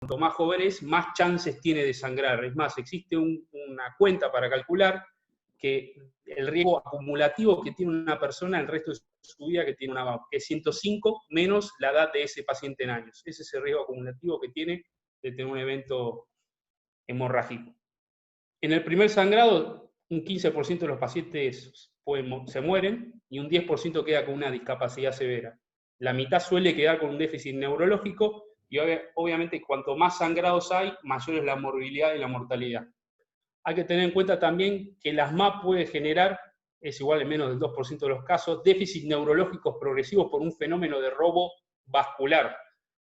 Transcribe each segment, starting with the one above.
cuanto más joven es, más chances tiene de sangrar. Es más, existe una cuenta para calcular que el riesgo acumulativo que tiene una persona el resto de su vida que tiene una MAP, que es 105 menos la edad de ese paciente en años. Ese es el riesgo acumulativo que tiene de tener un evento hemorrágico. En el primer sangrado, un 15% de los pacientes se mueren y un 10% queda con una discapacidad severa. La mitad suele quedar con un déficit neurológico y obviamente cuanto más sangrados hay, mayor es la morbilidad y la mortalidad. Hay que tener en cuenta también que las MAP puede generar, es igual en menos del 2% de los casos, déficits neurológicos progresivos por un fenómeno de robo vascular.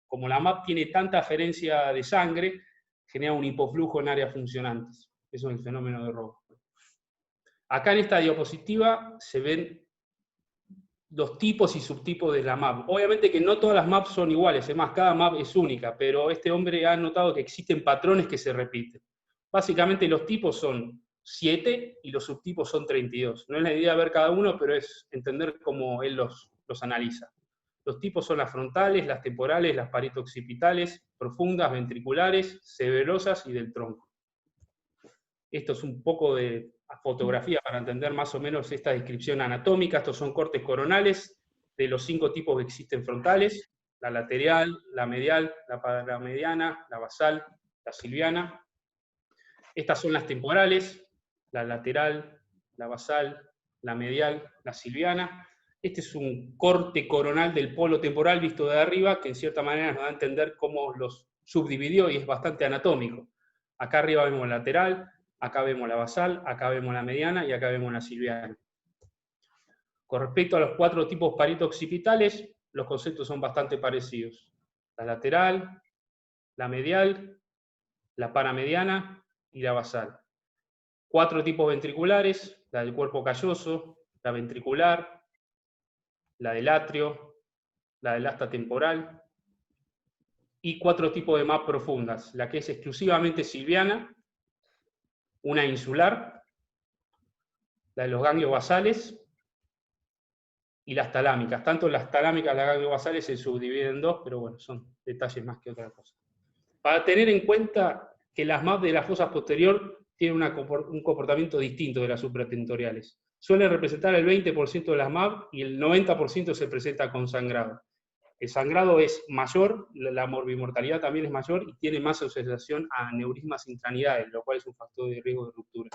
Como la MAP tiene tanta aferencia de sangre, genera un hipoflujo en áreas funcionantes. Eso es el fenómeno de robo. Acá en esta diapositiva se ven los tipos y subtipos de la MAP. Obviamente que no todas las MAP son iguales, es más, cada MAP es única, pero este hombre ha notado que existen patrones que se repiten. Básicamente los tipos son 7 y los subtipos son 32. No es la idea ver cada uno, pero es entender cómo él los analiza. Los tipos son las frontales, las temporales, las parieto-occipitales, profundas, ventriculares, severosas y del tronco. Esto es un poco de fotografía para entender más o menos esta descripción anatómica. Estos son cortes coronales de los 5 tipos que existen frontales: la lateral, la medial, la paramediana, la basal, la silviana. Estas son las temporales: la lateral, la basal, la medial, la silviana. Este es un corte coronal del polo temporal visto de arriba, que en cierta manera nos da a entender cómo los subdividió y es bastante anatómico. Acá arriba vemos la lateral, acá vemos la basal, acá vemos la mediana y acá vemos la silviana. Con respecto a los 4 tipos parieto-occipitales, los conceptos son bastante parecidos: la lateral, la medial, la paramediana y la basal. 4 tipos ventriculares: la del cuerpo calloso, la ventricular, la del atrio, la del asta temporal, y 4 tipos de MAP profundas: la que es exclusivamente silviana, una insular, la de los ganglios basales y las talámicas. Tanto las talámicas y las ganglios basales se subdividen en 2, pero bueno, son detalles más que otra cosa. Para tener en cuenta que las MAP de la fosa posterior tienen un comportamiento distinto de las supratentoriales. Suelen representar el 20% de las MAP y el 90% se presenta con sangrado. El sangrado es mayor, la morbimortalidad también es mayor y tiene más asociación a aneurismas intranidales, lo cual es un factor de riesgo de ruptura.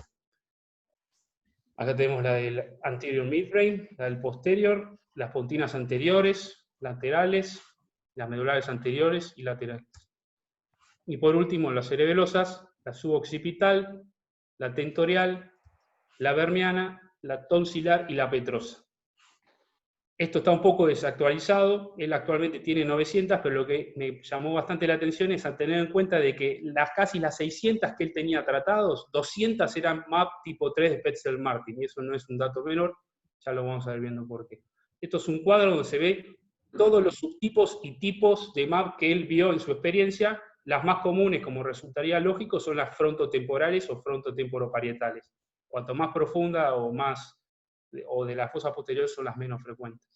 Acá tenemos la del anterior midbrain, la del posterior, las pontinas anteriores, laterales, las medulares anteriores y laterales. Y por último, las cerebelosas, la suboccipital, la tentorial, la vermiana, la tonsilar y la petrosa. Esto está un poco desactualizado, él actualmente tiene 900, pero lo que me llamó bastante la atención es a tener en cuenta de que casi las 600 que él tenía tratados, 200 eran MAP tipo 3 de Petzl-Martin, y eso no es un dato menor, ya lo vamos a ver viendo por qué. Esto es un cuadro donde se ve todos los subtipos y tipos de MAP que él vio en su experiencia. Las más comunes, como resultaría lógico, son las frontotemporales o frontotemporo-parietales. Cuanto más profunda o de la fosa posterior son las menos frecuentes.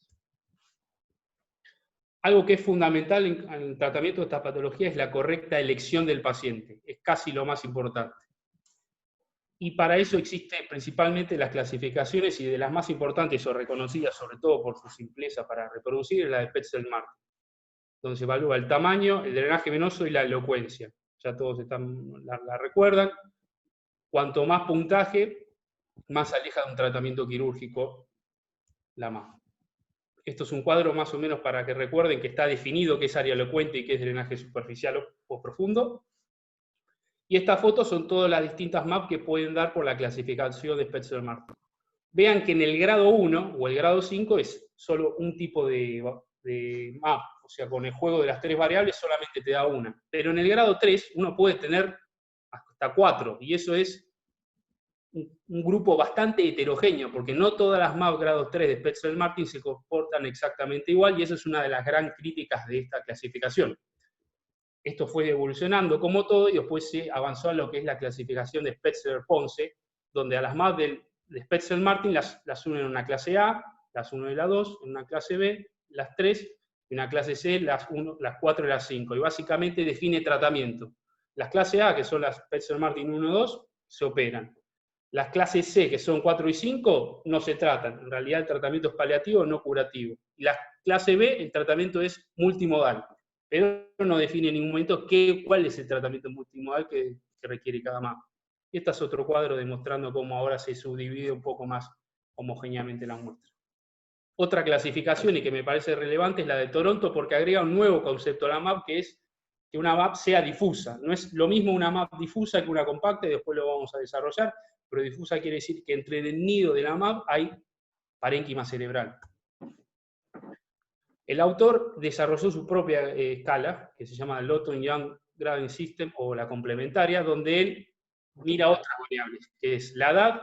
Algo que es fundamental en el tratamiento de esta patología es la correcta elección del paciente. Es casi lo más importante. Y para eso existen principalmente las clasificaciones, y de las más importantes o reconocidas, sobre todo por su simpleza para reproducir, es la de Petzl-Martin, donde se evalúa el tamaño, el drenaje venoso y la elocuencia. Ya todos la recuerdan. Cuanto más puntaje, más aleja de un tratamiento quirúrgico la MAP. Esto es un cuadro más o menos para que recuerden que está definido qué es área elocuente y qué es drenaje superficial o profundo. Y estas fotos son todas las distintas MAP que pueden dar por la clasificación de Petzl-Martin. Vean que en el grado 1 o el grado 5 es solo un tipo de MAP, o sea, con el juego de las 3 variables solamente te da una. Pero en el grado 3 uno puede tener hasta 4, y eso es un grupo bastante heterogéneo, porque no todas las MAP grado 3 de Petzl-Martin se comportan exactamente igual, y eso es una de las gran críticas de esta clasificación. Esto fue evolucionando como todo, y después se avanzó a lo que es la clasificación de Spetzler-Ponce, donde a las MAP de Spetzl-Martin las unen en una clase A, las unen en la 2, en una clase B, las 3, y una clase C las 4 y las 5, y básicamente define tratamiento. Las clases A, que son las Spetzel-Martin 1 y 2, se operan. Las clases C, que son 4 y 5, no se tratan. En realidad el tratamiento es paliativo, no curativo. Y la clase B, el tratamiento es multimodal, pero no define en ningún momento cuál es el tratamiento multimodal que requiere cada MAP. Y este es otro cuadro demostrando cómo ahora se subdivide un poco más homogéneamente la muestra. Otra clasificación, y que me parece relevante, es la de Toronto, porque agrega un nuevo concepto a la MAP, que es que una MAP sea difusa. No es lo mismo una MAP difusa que una compacta, y después lo vamos a desarrollar, pero difusa quiere decir que entre el nido de la MAP hay parénquima cerebral. El autor desarrolló su propia escala, que se llama Lawton-Young Grading System, o la complementaria, donde él mira otras variables, que es la edad,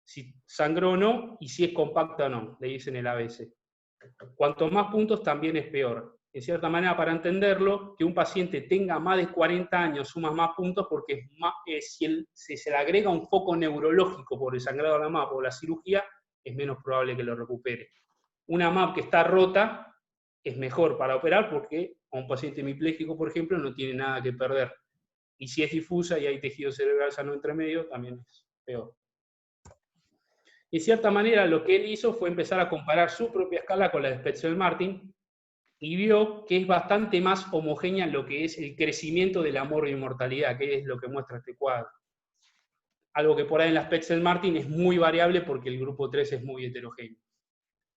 si sangró o no, y si es compacta o no, le dicen el ABC. Cuanto más puntos, también es peor. En cierta manera, para entenderlo, que un paciente tenga más de 40 años suma más puntos, porque si se le agrega un foco neurológico por el sangrado de la MAP o la cirugía, es menos probable que lo recupere. Una MAP que está rota es mejor para operar porque a un paciente hemipléjico, por ejemplo, no tiene nada que perder. Y si es difusa y hay tejido cerebral sano entre medio, también es peor. Y de cierta manera, lo que él hizo fue empezar a comparar su propia escala con la de Spetzel-Martin, y vio que es bastante más homogénea en lo que es el crecimiento de la morbi-mortalidad, que es lo que muestra este cuadro. Algo que por ahí en la Spetzel-Martin es muy variable porque el grupo 3 es muy heterogéneo.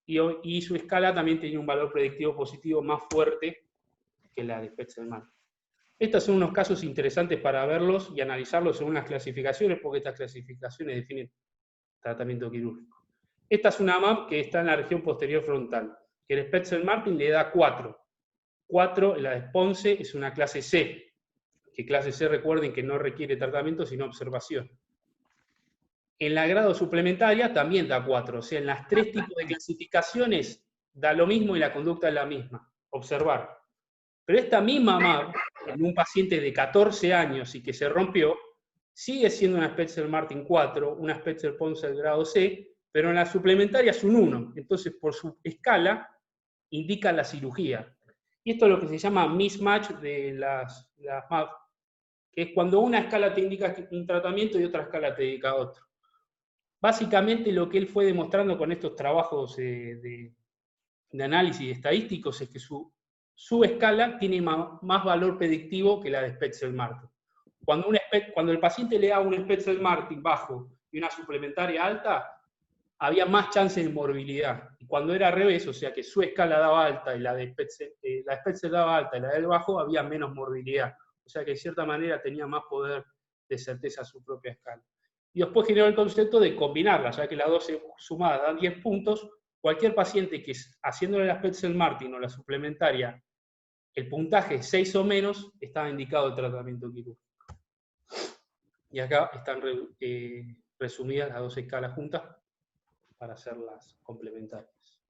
Y su escala también tenía un valor predictivo positivo más fuerte que la de Spetzel-Martin. Estos son unos casos interesantes para verlos y analizarlos según las clasificaciones, porque estas clasificaciones definen tratamiento quirúrgico. Esta es una MAP que está en la región posterior frontal, que el Spetzel-Martin le da 4. 4, la de Ponce, es una clase C, que clase C, recuerden que no requiere tratamiento sino observación. En la grado suplementaria también da 4, o sea, en las 3 tipos de clasificaciones da lo mismo y la conducta es la misma, observar. Pero esta misma MAP, en un paciente de 14 años y que se rompió, sigue siendo una Spetzel-Martin 4, una Spetzel-Ponce del grado C, pero en la suplementaria es un 1. Entonces, por su escala, indica la cirugía. Y esto es lo que se llama mismatch de las MAP, que es cuando una escala te indica un tratamiento y otra escala te indica otro. Básicamente lo que él fue demostrando con estos trabajos de análisis estadísticos es que su escala tiene más valor predictivo que la de Spetzel-Martin. Cuando el paciente le da un Spetzel-Martin bajo y una suplementaria alta, había más chances de morbilidad. Y cuando era al revés, o sea que su escala daba alta y la de Spetzel daba alta y la del bajo, había menos morbilidad. O sea que de cierta manera tenía más poder de certeza su propia escala. Y después generó el concepto de combinarla, ya que las dos sumadas dan 10 puntos. Cualquier paciente que haciéndole la Spetzel-Martin o la suplementaria, el puntaje 6 o menos, estaba indicado el tratamiento quirúrgico. Y acá están resumidas las dos escalas juntas para hacerlas complementarias.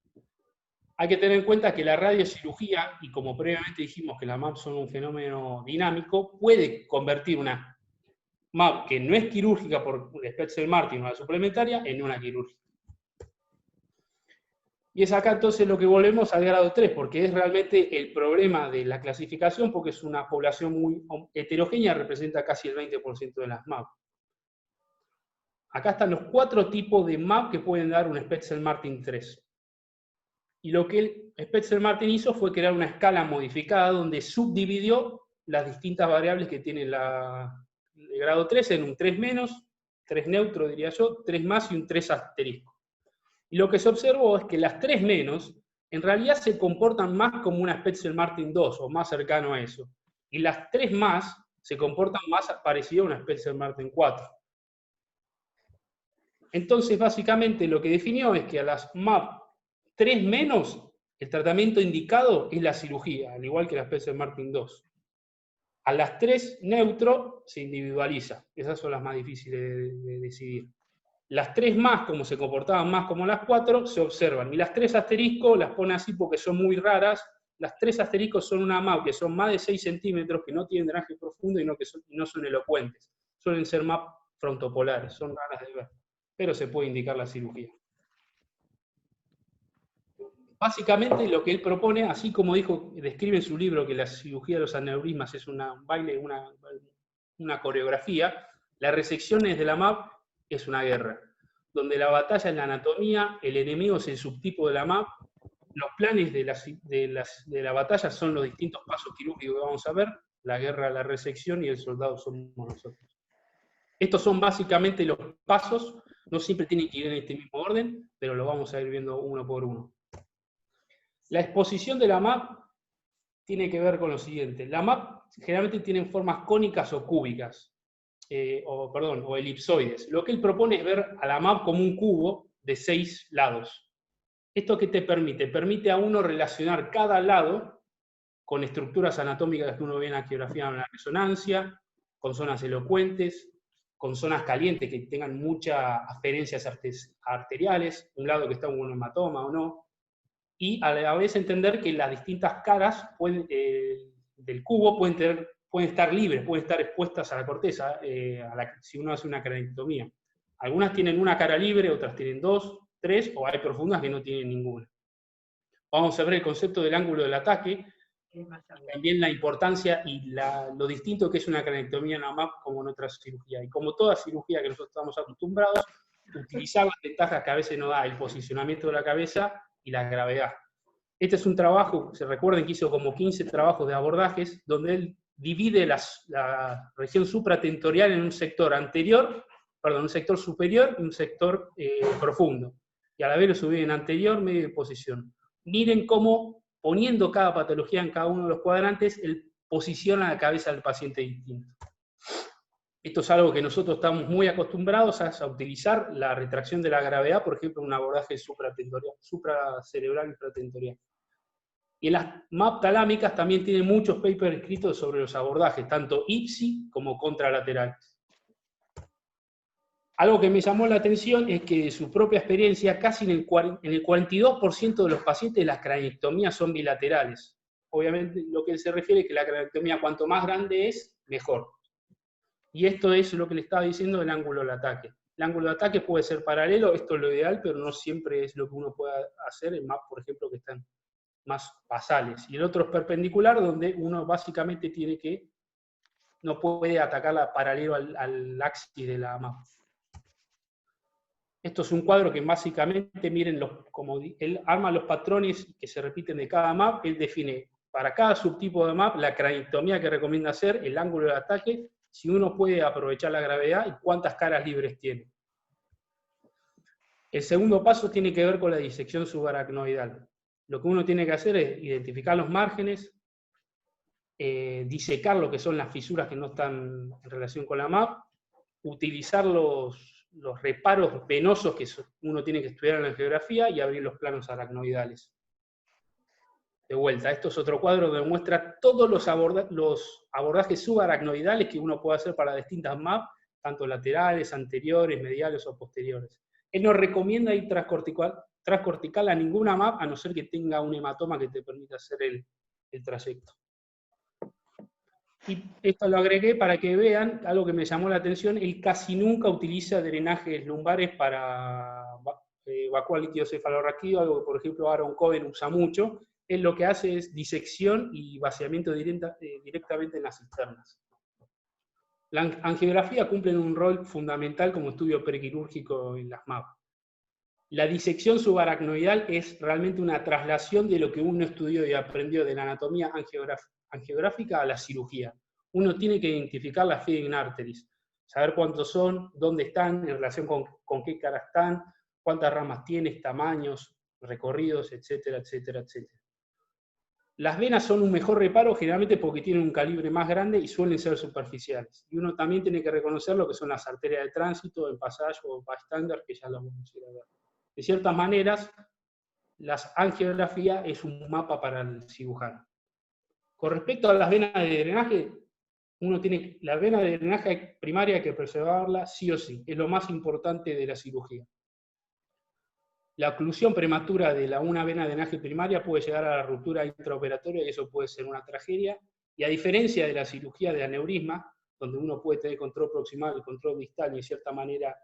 Hay que tener en cuenta que la radiocirugía, y como previamente dijimos que las MAP son un fenómeno dinámico, puede convertir una MAP que no es quirúrgica por Spetzel-Martin o la suplementaria en una quirúrgica. Y es acá entonces lo que volvemos al grado 3, porque es realmente el problema de la clasificación, porque es una población muy heterogénea, representa casi el 20% de las MAP. Acá están los 4 tipos de MAP que pueden dar un Spetzel-Martin 3. Y lo que Spetzel-Martin hizo fue crear una escala modificada donde subdividió las distintas variables que tiene el grado 3 en un 3 menos, 3 neutro diría yo, 3 más y un 3 asterisco. Y lo que se observó es que las 3 menos en realidad se comportan más como una Spetzel-Martin 2 o más cercano a eso. Y las 3 más se comportan más parecido a una Spetzel-Martin 4. Entonces, básicamente lo que definió es que a las MAP 3 menos, el tratamiento indicado es la cirugía, al igual que la Spetzel-Martin 2. A las 3 neutro se individualiza. Esas son las más difíciles de decidir. Las 3 más, como se comportaban más como las 4, se observan. Y las 3 asterisco las pone así porque son muy raras. Las 3 asteriscos son una MAP que son más de 6 centímetros, que no tienen drenaje profundo y no son elocuentes. Suelen ser MAP frontopolares, son raras de ver. Pero se puede indicar la cirugía. Básicamente lo que él propone, así como describe en su libro que la cirugía de los aneurismas es un baile, una coreografía, la resección de la MAP es una guerra, donde la batalla es la anatomía, el enemigo es el subtipo de la MAP, los planes de la batalla son los distintos pasos quirúrgicos que vamos a ver, la guerra, la resección y el soldado somos nosotros. Estos son básicamente los pasos, no siempre tienen que ir en este mismo orden, pero lo vamos a ir viendo uno por uno. La exposición de la MAP tiene que ver con lo siguiente. La MAP generalmente tienen formas cónicas o cúbicas, o elipsoides. Lo que él propone es ver a la MAP como un cubo de 6 lados. ¿Esto qué te permite? Permite a uno relacionar cada lado con estructuras anatómicas que uno ve en la angiografía o en la resonancia, con zonas elocuentes, con zonas calientes que tengan muchas aferencias arteriales, un lado que está un hematoma o no, y a la vez entender que las distintas caras del cubo pueden estar libres, pueden estar expuestas a la corteza, si uno hace una cranectomía. Algunas tienen una cara libre, otras tienen 2, 3, o hay profundas que no tienen ninguna. Vamos a ver el concepto del ángulo del ataque, también la importancia y lo distinto que es una cranectomía en la MAP como en otras cirugías. Y como toda cirugía que nosotros estamos acostumbrados, utilizar las ventajas que a veces nos da el posicionamiento de la cabeza y la gravedad. Este es un trabajo, se recuerden que hizo como 15 trabajos de abordajes, donde él divide la región supratentorial en un sector anterior, un sector superior y un sector profundo. Y a la vez lo subí en anterior, medio y posición. Miren cómo, poniendo cada patología en cada uno de los cuadrantes, él posiciona la cabeza del paciente distinto. Esto es algo que nosotros estamos muy acostumbrados a utilizar, la retracción de la gravedad, por ejemplo, en un abordaje supracerebral infratentorial. Y en las MAP talámicas también tienen muchos papers escritos sobre los abordajes, tanto IPSI como contralaterales. Algo que me llamó la atención es que de su propia experiencia, casi en el 42% de los pacientes las cranectomías son bilaterales. Obviamente lo que él se refiere es que la cranectomía cuanto más grande es, mejor. Y esto es lo que le estaba diciendo del ángulo del ataque. El ángulo de ataque puede ser paralelo, esto es lo ideal, pero no siempre es lo que uno pueda hacer en MAP, por ejemplo, que están más basales. Y el otro es perpendicular, donde uno básicamente no puede atacarla paralelo al axis de la MAP. Esto es un cuadro que básicamente, miren, como él arma los patrones que se repiten de cada MAP, él define para cada subtipo de MAP la cranectomía que recomienda hacer, el ángulo de ataque, si uno puede aprovechar la gravedad y cuántas caras libres tiene. El segundo paso tiene que ver con la disección subaracnoidal. Lo que uno tiene que hacer es identificar los márgenes, disecar lo que son las fisuras que no están en relación con la MAP, utilizar los reparos venosos que uno tiene que estudiar en la geografía y abrir los planos aracnoidales. De vuelta, esto es otro cuadro donde muestra todos los abordajes subaracnoidales que uno puede hacer para distintas MAP, tanto laterales, anteriores, mediales o posteriores. Él no recomienda ir transcortical a ninguna MAP, a no ser que tenga un hematoma que te permita hacer el trayecto. Y esto lo agregué para que vean, algo que me llamó la atención, él casi nunca utiliza drenajes lumbares para evacuar líquido cefalorraquídeo, algo que por ejemplo Aaron Cohen usa mucho. Él lo que hace es disección y vaciamiento directamente en las cisternas. La angiografía cumple un rol fundamental como estudio prequirúrgico en las MAP. La disección subaracnoidal es realmente una traslación de lo que uno estudió y aprendió de la anatomía angiográfica a la cirugía. Uno tiene que identificar las feeding arteries, saber cuántos son, dónde están, en relación con qué cara están, cuántas ramas tienen, tamaños, recorridos, etcétera, etcétera, etcétera. Las venas son un mejor reparo generalmente porque tienen un calibre más grande y suelen ser superficiales. Y uno también tiene que reconocer lo que son las arterias de tránsito, el pasaje o bystander, que ya lo vamos a ir a ver. De ciertas maneras, la angiografía es un mapa para el cirujano. Con respecto a las venas de drenaje, la vena de drenaje primaria hay que preservarla sí o sí, es lo más importante de la cirugía. La oclusión prematura de una vena de drenaje primaria puede llegar a la ruptura intraoperatoria y eso puede ser una tragedia. Y a diferencia de la cirugía de aneurisma, donde uno puede tener control proximal y control distal y de cierta manera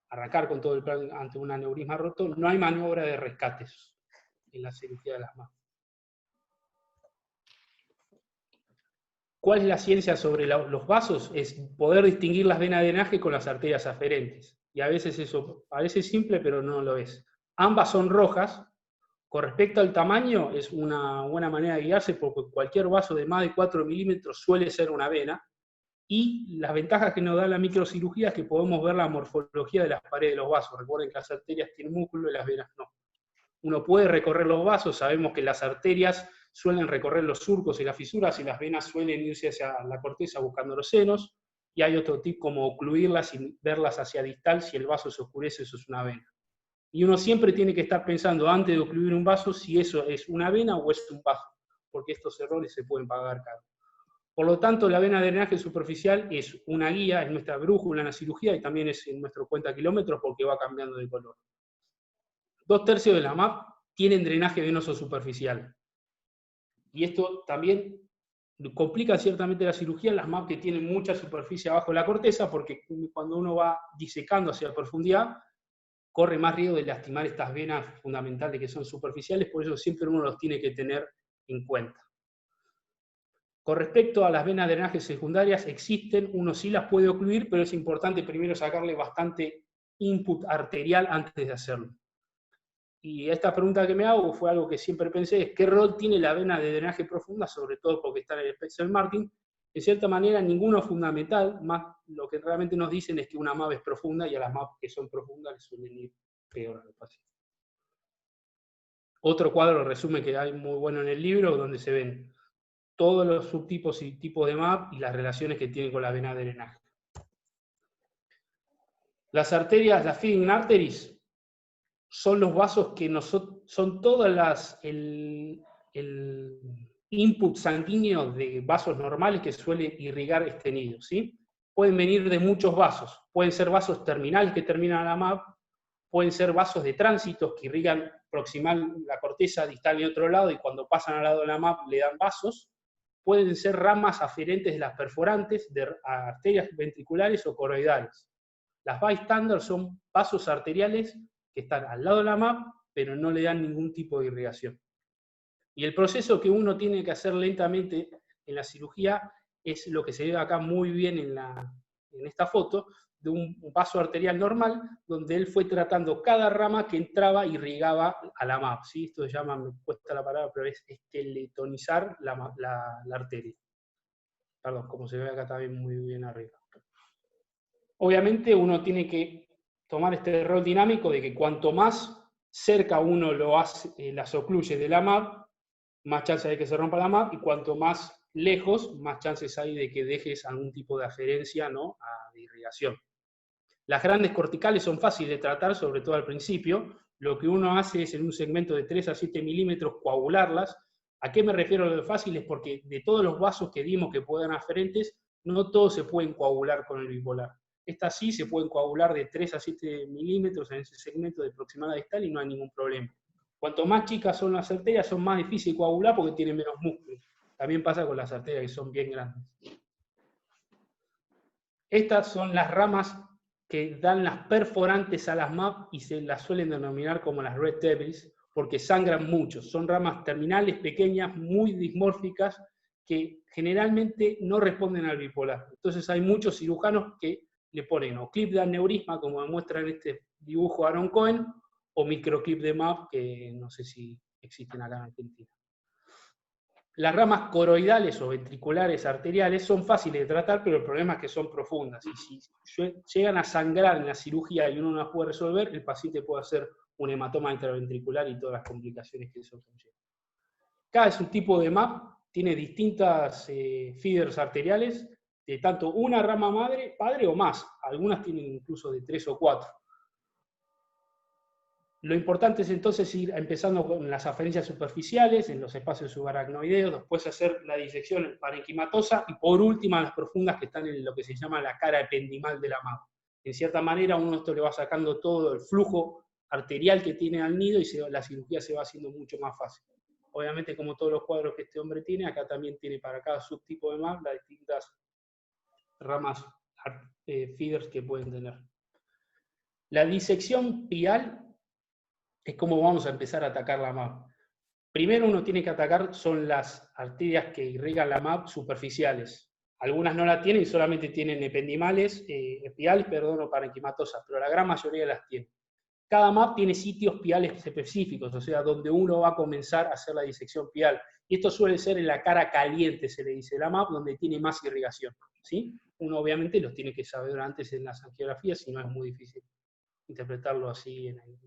arrancar con todo el plan ante un aneurisma roto, no hay maniobra de rescates. en la cirugía de las MAP. ¿Cuál es la ciencia sobre los vasos? Es poder distinguir las venas de drenaje con las arterias aferentes. Y a veces eso parece simple, pero no lo es. Ambas son rojas. Con respecto al tamaño, es una buena manera de guiarse porque cualquier vaso de más de 4 milímetros suele ser una vena. Y las ventajas que nos da la microcirugía es que podemos ver la morfología de las paredes de los vasos. Recuerden que las arterias tienen músculo y las venas no. Uno puede recorrer los vasos, sabemos que las arterias suelen recorrer los surcos y las fisuras y las venas suelen irse hacia la corteza buscando los senos, y hay otro tip como ocluirlas y verlas hacia distal. Si el vaso se oscurece, eso es una vena. Y uno siempre tiene que estar pensando antes de ocluir un vaso si eso es una vena o es un vaso, porque estos errores se pueden pagar caro. Por lo tanto, la vena de drenaje superficial es una guía, es nuestra brújula en la cirugía y también es en nuestro cuenta kilómetros porque va cambiando de color. 2/3 de la MAP tienen drenaje venoso superficial. Y esto también complica ciertamente la cirugía en las MAP que tienen mucha superficie abajo de la corteza, porque cuando uno va disecando hacia la profundidad, corre más riesgo de lastimar estas venas fundamentales que son superficiales, por eso siempre uno los tiene que tener en cuenta. Con respecto a las venas de drenaje secundarias, existen, uno sí las puede ocluir, pero es importante primero sacarle bastante input arterial antes de hacerlo. Y esta pregunta que me hago fue algo que siempre pensé, es ¿qué rol tiene la vena de drenaje profunda, sobre todo porque está en el Spexel-Martin? En cierta manera, ninguno es fundamental, más lo que realmente nos dicen es que una MAP es profunda y a las MAP que son profundas les suelen ir peor a los pacientes. Otro cuadro resume que hay muy bueno en el libro, donde se ven todos los subtipos y tipos de MAP y las relaciones que tienen con la vena de drenaje. Las arterias, las feeding arteries, son los vasos que son todas el input sanguíneo de vasos normales que suele irrigar este nido, ¿sí? Pueden venir de muchos vasos, pueden ser vasos terminales que terminan la MAP, pueden ser vasos de tránsitos que irrigan proximal la corteza distal y otro lado, y cuando pasan al lado de la MAP le dan vasos, pueden ser ramas aferentes de las perforantes de arterias ventriculares o coroidales. Las bystander son vasos arteriales que están al lado de la MAP, pero no le dan ningún tipo de irrigación. Y el proceso que uno tiene que hacer lentamente en la cirugía es lo que se ve acá muy bien en esta foto, de un vaso arterial normal, donde él fue tratando cada rama que entraba y irrigaba a la MAP. ¿Sí? Esto se llama, me cuesta la palabra, pero es estetonizar la arteria. Perdón, como se ve acá también muy bien arriba. Obviamente uno tiene que tomar este rol dinámico de que cuanto más cerca uno lo hace, las ocluye de la MAP, más chances hay de que se rompa la MAP, y cuanto más lejos, más chances hay de que dejes algún tipo de aferencia, ¿no?, de irrigación. Las grandes corticales son fáciles de tratar, sobre todo al principio. Lo que uno hace es en un segmento de 3 a 7 milímetros coagularlas. ¿A qué me refiero a lo de fácil? Es porque de todos los vasos que dimos que puedan aferentes, no todos se pueden coagular con el bipolar. Estas sí se pueden coagular de 3 a 7 milímetros en ese segmento de proximal a distal y no hay ningún problema. Cuanto más chicas son las arterias, son más difíciles de coagular porque tienen menos músculos. También pasa con las arterias que son bien grandes. Estas son las ramas que dan las perforantes a las MAP y se las suelen denominar como las Red Devils, porque sangran mucho. Son ramas terminales, pequeñas, muy dismórficas, que generalmente no responden al bipolar. Entonces hay muchos cirujanos que le ponen o clip de aneurisma, como demuestra en este dibujo Aaron Cohen, o microclip de MAP, que no sé si existen acá en Argentina. Las ramas coroidales o ventriculares arteriales son fáciles de tratar, pero el problema es que son profundas. Y si llegan a sangrar en la cirugía y uno no las puede resolver, el paciente puede hacer un hematoma intraventricular y todas las complicaciones que eso conlleva. Cada subtipo de MAP tiene distintas feeders arteriales, de tanto una rama madre, padre o más. Algunas tienen incluso de 3 o 4. Lo importante es entonces ir empezando con las aferencias superficiales, en los espacios subaracnoideos, después hacer la disección parenquimatosa, y por último las profundas que están en lo que se llama la cara ependimal de la MAP. En cierta manera uno esto le va sacando todo el flujo arterial que tiene al nido y la cirugía se va haciendo mucho más fácil. Obviamente, como todos los cuadros que este hombre tiene, acá también tiene para cada subtipo de MAP las distintas ramas feeders que pueden tener. La disección pial es como vamos a empezar a atacar la MAP. Primero uno tiene que atacar son las arterias que irrigan la MAP superficiales. Algunas no la tienen, solamente tienen epidimales, epiales, perdón, o parenquimatosas, pero la gran mayoría las tiene. Cada MAP tiene sitios piales específicos, o sea, donde uno va a comenzar a hacer la disección pial. Y esto suele ser en la cara caliente, se le dice, la MAP, donde tiene más irrigación, ¿sí? Uno obviamente los tiene que saber antes en las angiografías, si no es muy difícil interpretarlo así en el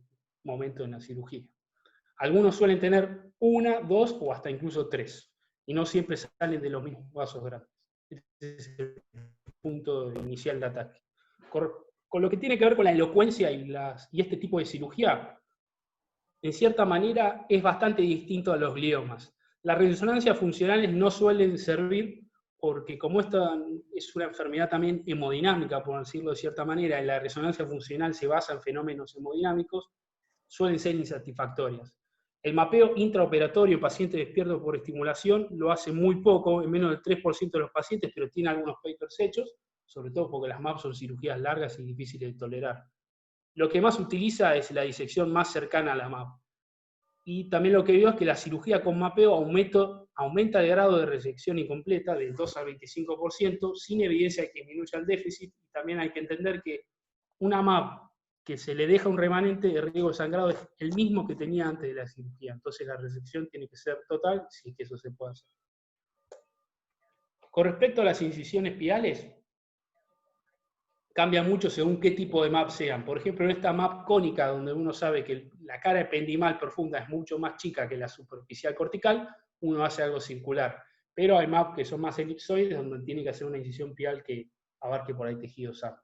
momento de la cirugía. Algunos suelen tener una, dos o hasta incluso tres, y no siempre salen de los mismos vasos grandes. Ese es el punto inicial de ataque. Con lo que tiene que ver con la elocuencia y este tipo de cirugía, en cierta manera es bastante distinto a los gliomas. Las resonancias funcionales no suelen servir porque como esta es una enfermedad también hemodinámica, por decirlo de cierta manera, y la resonancia funcional se basa en fenómenos hemodinámicos, suelen ser insatisfactorias. El mapeo intraoperatorio en pacientes despiertos por estimulación lo hace muy poco, en menos del 3% de los pacientes, pero tiene algunos papers hechos, sobre todo porque las MAP son cirugías largas y difíciles de tolerar. Lo que más utiliza es la disección más cercana a la MAP. Y también lo que veo es que la cirugía con mapeo aumenta el grado de resección incompleta del 2 al 25%, sin evidencia de que disminuya el déficit. Y también hay que entender que una MAP que se le deja un remanente de riesgo de sangrado es el mismo que tenía antes de la cirugía. Entonces la resección tiene que ser total, si es que eso se puede hacer. Con respecto a las incisiones piales, cambia mucho según qué tipo de MAP sean. Por ejemplo, en esta MAP cónica, donde uno sabe que la cara ependimal profunda es mucho más chica que la superficial cortical, uno hace algo circular. Pero hay MAP que son más elipsoides, donde tiene que hacer una incisión pial que abarque por ahí tejido sano.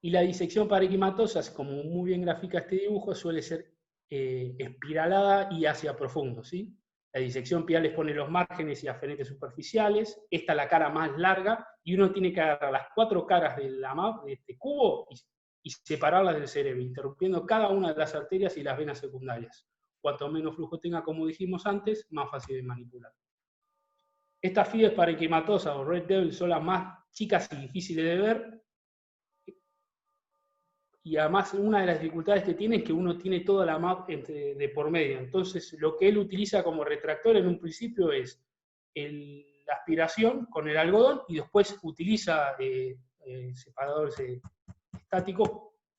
Y la disección parenquimatosa, como muy bien grafica este dibujo, suele ser espiralada y hacia profundo, ¿sí? La disección pial les pone los márgenes y aferentes superficiales, esta es la cara más larga, y uno tiene que agarrar las 4 caras de la MAP, de este cubo, y separarlas del cerebro, interrumpiendo cada una de las arterias y las venas secundarias. Cuanto menos flujo tenga, como dijimos antes, más fácil de manipular. Estas fides parenquimatosas o red devil son las más chicas y difíciles de ver, y además una de las dificultades que tiene es que uno tiene toda la MAP de por medio. Entonces lo que él utiliza como retractor en un principio es la aspiración con el algodón y después utiliza separadores estáticos,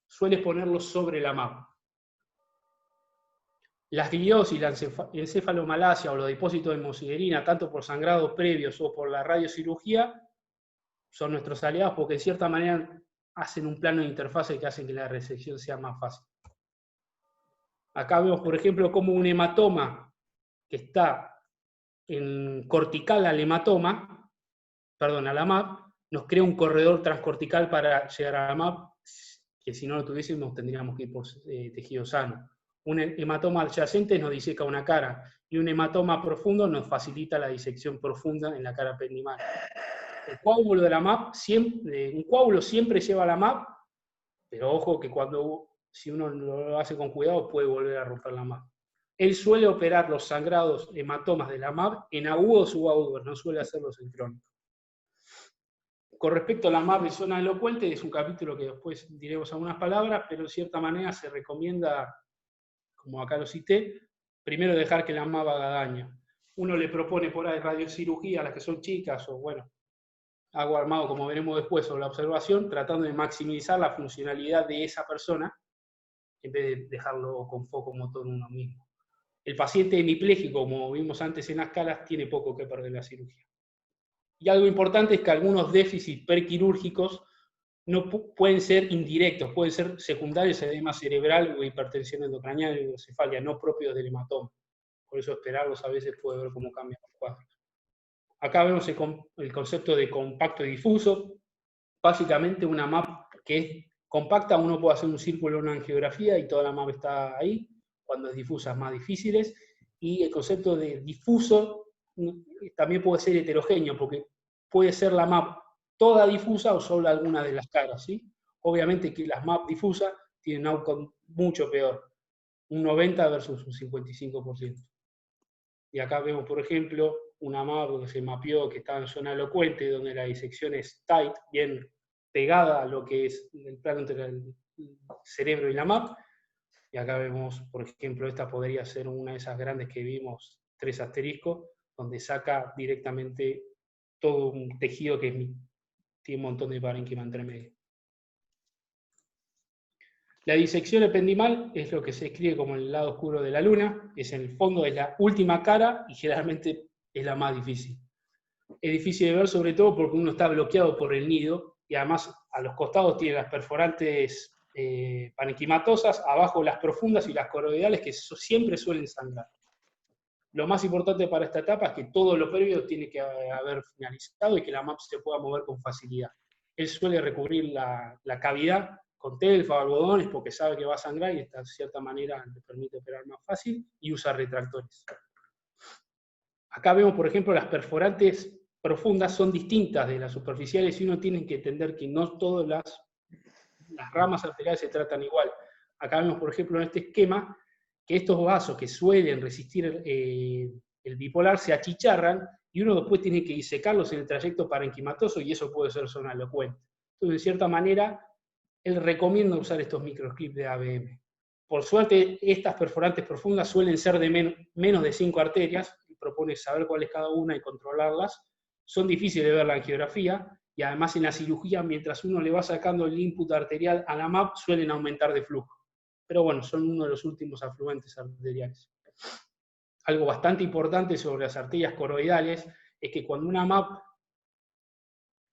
suele ponerlos sobre la MAP. Las gliosis, la encefalomalacia o los depósitos de hemosiderina, tanto por sangrados previos o por la radiocirugía, son nuestros aliados porque en cierta manera hacen un plano de interfase que hacen que la resección sea más fácil. Acá vemos, por ejemplo, cómo un hematoma que está en cortical al hematoma, perdón, a la MAP, nos crea un corredor transcortical para llegar a la MAP, que si no lo tuviésemos tendríamos que ir por tejido sano. Un hematoma adyacente nos diseca una cara, y un hematoma profundo nos facilita la disección profunda en la cara ependimal. El coágulo de la MAP, un coágulo siempre lleva la MAP, pero ojo que si uno lo hace con cuidado puede volver a romper la MAP. Él suele operar los sangrados hematomas de la MAP en agudos o agudos, no suele hacerlos en crónicos. Con respecto a la MAP de zona elocuente, es un capítulo que después diremos algunas palabras, pero en cierta manera se recomienda, como acá lo cité, primero dejar que la MAP haga daño. Uno le propone por ahí radiocirugía a las que son chicas, o bueno, hago armado, como veremos después, sobre la observación, tratando de maximizar la funcionalidad de esa persona, en vez de dejarlo con foco motor en uno mismo. El paciente hemipléjico, como vimos antes en las caras, tiene poco que perder en la cirugía. Y algo importante es que algunos déficits prequirúrgicos no pueden ser indirectos, pueden ser secundarios a edema cerebral o hipertensión endocranial o cefalia, no propios del hematoma. Por eso esperarlos a veces puede ver cómo cambian los cuadros. Acá vemos el concepto de compacto y difuso. Básicamente una MAP que es compacta, uno puede hacer un círculo en una angiografía y toda la MAP está ahí. Cuando es difusa es más difíciles. Y el concepto de difuso también puede ser heterogéneo, porque puede ser la MAP toda difusa o solo alguna de las caras, ¿sí? Obviamente que las MAP difusas tienen un outcome mucho peor, un 90 versus un 55%. Y acá vemos, por ejemplo, una MAP que se mapeó, que está en zona elocuente, donde la disección es tight, bien pegada a lo que es el plano entre el cerebro y la MAP. y acá vemos, por ejemplo, esta podría ser una de esas grandes que vimos, 3 asteriscos, donde saca directamente todo un tejido que tiene un montón de parénquima entre medio. La disección ependimal es lo que se escribe como el lado oscuro de la luna, es en el fondo es la última cara y generalmente es la más difícil. Es difícil de ver sobre todo porque uno está bloqueado por el nido y además a los costados tiene las perforantes parenquimatosas, abajo las profundas y las coroidales que siempre suelen sangrar. Lo más importante para esta etapa es que todo lo previo tiene que haber finalizado y que la MAP se pueda mover con facilidad. Él suele recubrir la cavidad con telfa o algodones porque sabe que va a sangrar y de esta cierta manera le permite operar más fácil y usa retractores. Acá vemos, por ejemplo, las perforantes profundas son distintas de las superficiales y uno tiene que entender que no todas las ramas arteriales se tratan igual. Acá vemos, por ejemplo, en este esquema, que estos vasos que suelen resistir el bipolar se achicharran y uno después tiene que disecarlos en el trayecto parenquimatoso y eso puede ser zona elocuente. Entonces, de cierta manera, él recomienda usar estos microclips de ABM. Por suerte, estas perforantes profundas suelen ser de menos de 5 arterias, y propone saber cuál es cada una y controlarlas. Son difíciles de ver la angiografía, y además en la cirugía, mientras uno le va sacando el input arterial a la MAP, suelen aumentar de flujo. Pero bueno, son uno de los últimos afluentes arteriales. Algo bastante importante sobre las arterias coroidales es que cuando una MAP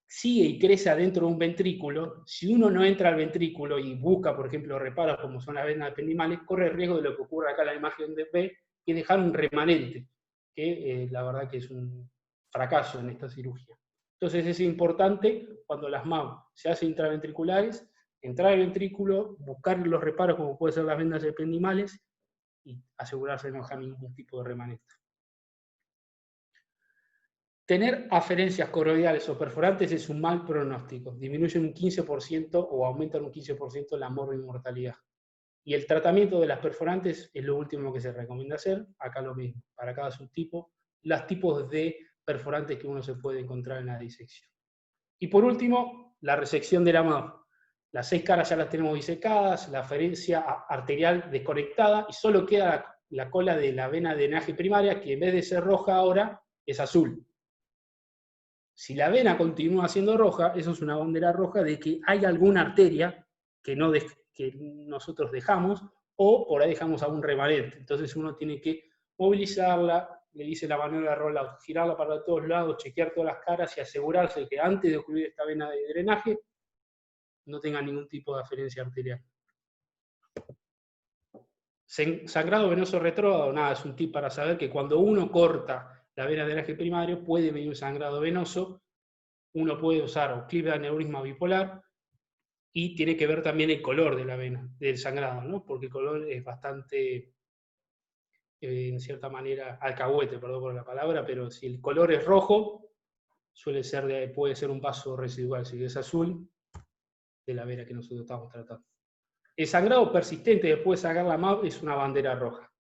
sigue y crece adentro de un ventrículo, si uno no entra al ventrículo y busca, por ejemplo, reparos como son las venas ependimales, corre el riesgo de lo que ocurre acá en la imagen de B, que es dejar un remanente, que la verdad que es un fracaso en esta cirugía. Entonces es importante, cuando las MAP se hacen intraventriculares, entrar al ventrículo, buscar los reparos como pueden ser las venas ependimales y asegurarse de no dejar ningún tipo de remanente. Tener aferencias coroidales o perforantes es un mal pronóstico, disminuyen un 15% o aumentan un 15% la mortalidad. Y el tratamiento de las perforantes es lo último que se recomienda hacer, acá lo mismo, para cada subtipo, los tipos de perforantes que uno se puede encontrar en la disección. Y por último, la resección de la MAP. Las 6 caras ya las tenemos disecadas, la aferencia arterial desconectada, y solo queda la cola de la vena de drenaje primaria, que en vez de ser roja ahora, es azul. Si la vena continúa siendo roja, eso es una bandera roja de que hay alguna arteria que nosotros dejamos, o por ahí dejamos algún remanente. Entonces uno tiene que movilizarla, le dice la maniobra de rollout, girarla para todos lados, chequear todas las caras y asegurarse de que antes de ocurrir esta vena de drenaje no tenga ningún tipo de aferencia arterial. Sangrado venoso retrógrado, nada, es un tip para saber que cuando uno corta la vena de drenaje primario puede venir un sangrado venoso. Uno puede usar un clip de aneurisma bipolar y tiene que ver también el color de la vena, del sangrado, ¿no? Porque el color es bastante, en cierta manera, alcahuete, perdón por la palabra, pero si el color es rojo, puede ser un vaso residual. Si es azul, de la vena que nosotros estamos tratando. El sangrado persistente después de sacar la MAP es una bandera roja.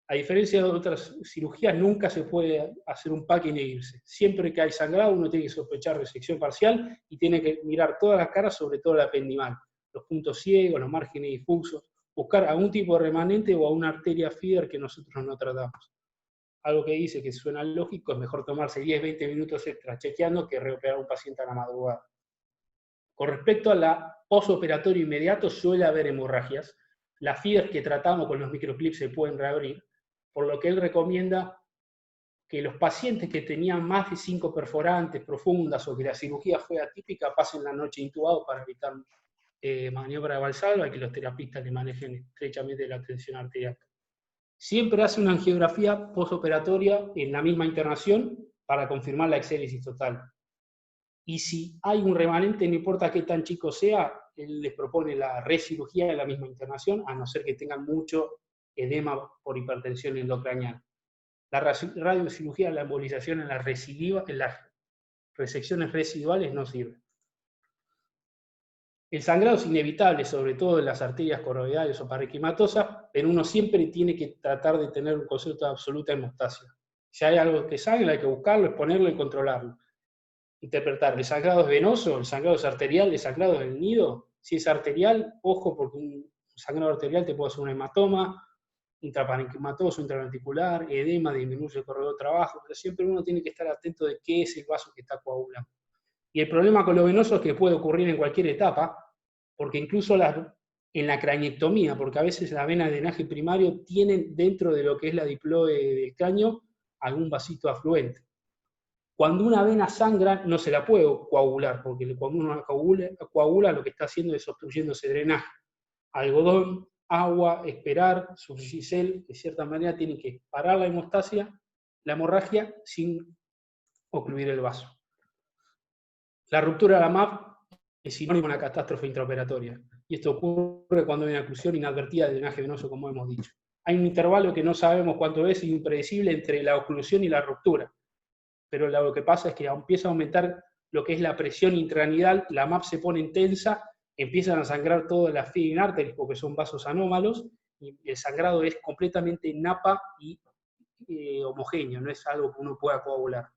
A diferencia de otras cirugías, nunca se puede hacer un packing e irse. Siempre que hay sangrado, uno tiene que sospechar resección parcial y tiene que mirar todas las caras, sobre todo la ependimal, los puntos ciegos, los márgenes difusos, buscar algún tipo de remanente o a una arteria feeder que nosotros no tratamos. Algo que dice que suena lógico, es mejor tomarse 10-20 minutos extra chequeando que reoperar a un paciente a la madrugada. Con respecto a la postoperatorio inmediato, suele haber hemorragias. Las feeders que tratamos con los microclips se pueden reabrir, por lo que él recomienda que los pacientes que tenían más de 5 perforantes profundas o que la cirugía fue atípica pasen la noche intubados para evitar maniobra de Valsalva y que los terapistas le manejen estrechamente la tensión arterial. Siempre hace una angiografía postoperatoria en la misma internación para confirmar la exéresis total. Y si hay un remanente, no importa qué tan chico sea, él les propone la recirugía en la misma internación, a no ser que tengan mucho edema por hipertensión endocraniana. La radiocirugía, la embolización en las resecciones residuales no sirve. El sangrado es inevitable, sobre todo en las arterias coroidales o parenquimatosas, pero uno siempre tiene que tratar de tener un concepto de absoluta hemostasia. Si hay algo que sangra, hay que buscarlo, exponerlo y controlarlo. Interpretar, ¿el sangrado es venoso? ¿El sangrado es arterial? ¿El sangrado es del nido? Si es arterial, ojo, porque un sangrado arterial te puede hacer un hematoma, intraparenquimatoso, intraventricular, edema, disminuye el corredor de trabajo, pero siempre uno tiene que estar atento de qué es el vaso que está coagulando. Y el problema con lo venoso es que puede ocurrir en cualquier etapa, porque incluso en la craniectomía, porque a veces las venas de drenaje primario tienen dentro de lo que es la diploe del cráneo algún vasito afluente. Cuando una vena sangra no se la puede coagular, porque cuando uno coagula lo que está haciendo es obstruyendo ese drenaje. Algodón, agua, esperar, Sufrigicel, de cierta manera tienen que parar la hemorragia sin ocluir el vaso. La ruptura de la MAP es sinónimo de una catástrofe intraoperatoria, y esto ocurre cuando hay una oclusión inadvertida del drenaje venoso, como hemos dicho. Hay un intervalo que no sabemos cuánto es, impredecible entre la oclusión y la ruptura, pero lo que pasa es que empieza a aumentar lo que es la presión intranidal, la MAP se pone intensa, empiezan a sangrar todas las feeding arteries, porque son vasos anómalos, y el sangrado es completamente napa y homogéneo, no es algo que uno pueda coagular.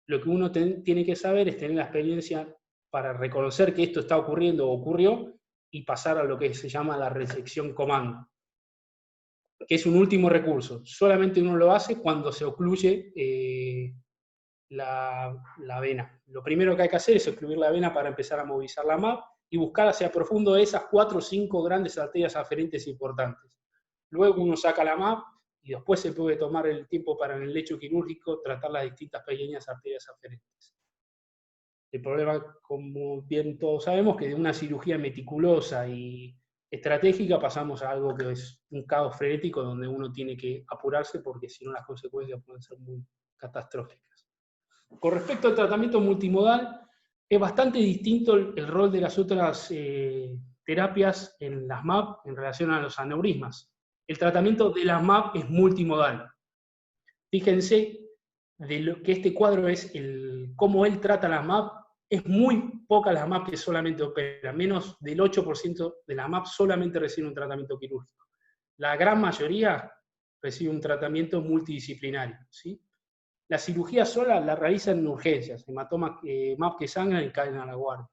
Lo que uno tiene que saber es tener la experiencia para reconocer que esto está ocurriendo o ocurrió, y pasar a lo que se llama la resección comando, que es un último recurso. Solamente uno lo hace cuando se ocluye la vena. Lo primero que hay que hacer es ocluir la vena para empezar a movilizar la MAP y buscar hacia profundo de esas 4 o 5 grandes arterias aferentes importantes. Luego uno saca la MAP y después se puede tomar el tiempo para en el lecho quirúrgico tratar las distintas pequeñas arterias aferentes. El problema, como bien todos sabemos, que de una cirugía meticulosa y estratégica pasamos a algo que es un caos frenético donde uno tiene que apurarse porque si no las consecuencias pueden ser muy catastróficas. Con respecto al tratamiento multimodal, es bastante distinto el rol de las otras terapias en las MAP en relación a los aneurismas. El tratamiento de las MAP es multimodal. Fíjense que este cuadro es cómo él trata las MAP. Es muy poca las MAP que solamente opera, menos del 8% de las MAP solamente recibe un tratamiento quirúrgico. La gran mayoría recibe un tratamiento multidisciplinario, ¿sí? La cirugía sola la realizan en urgencias, hematomas MAP que sangran y caen a la guardia.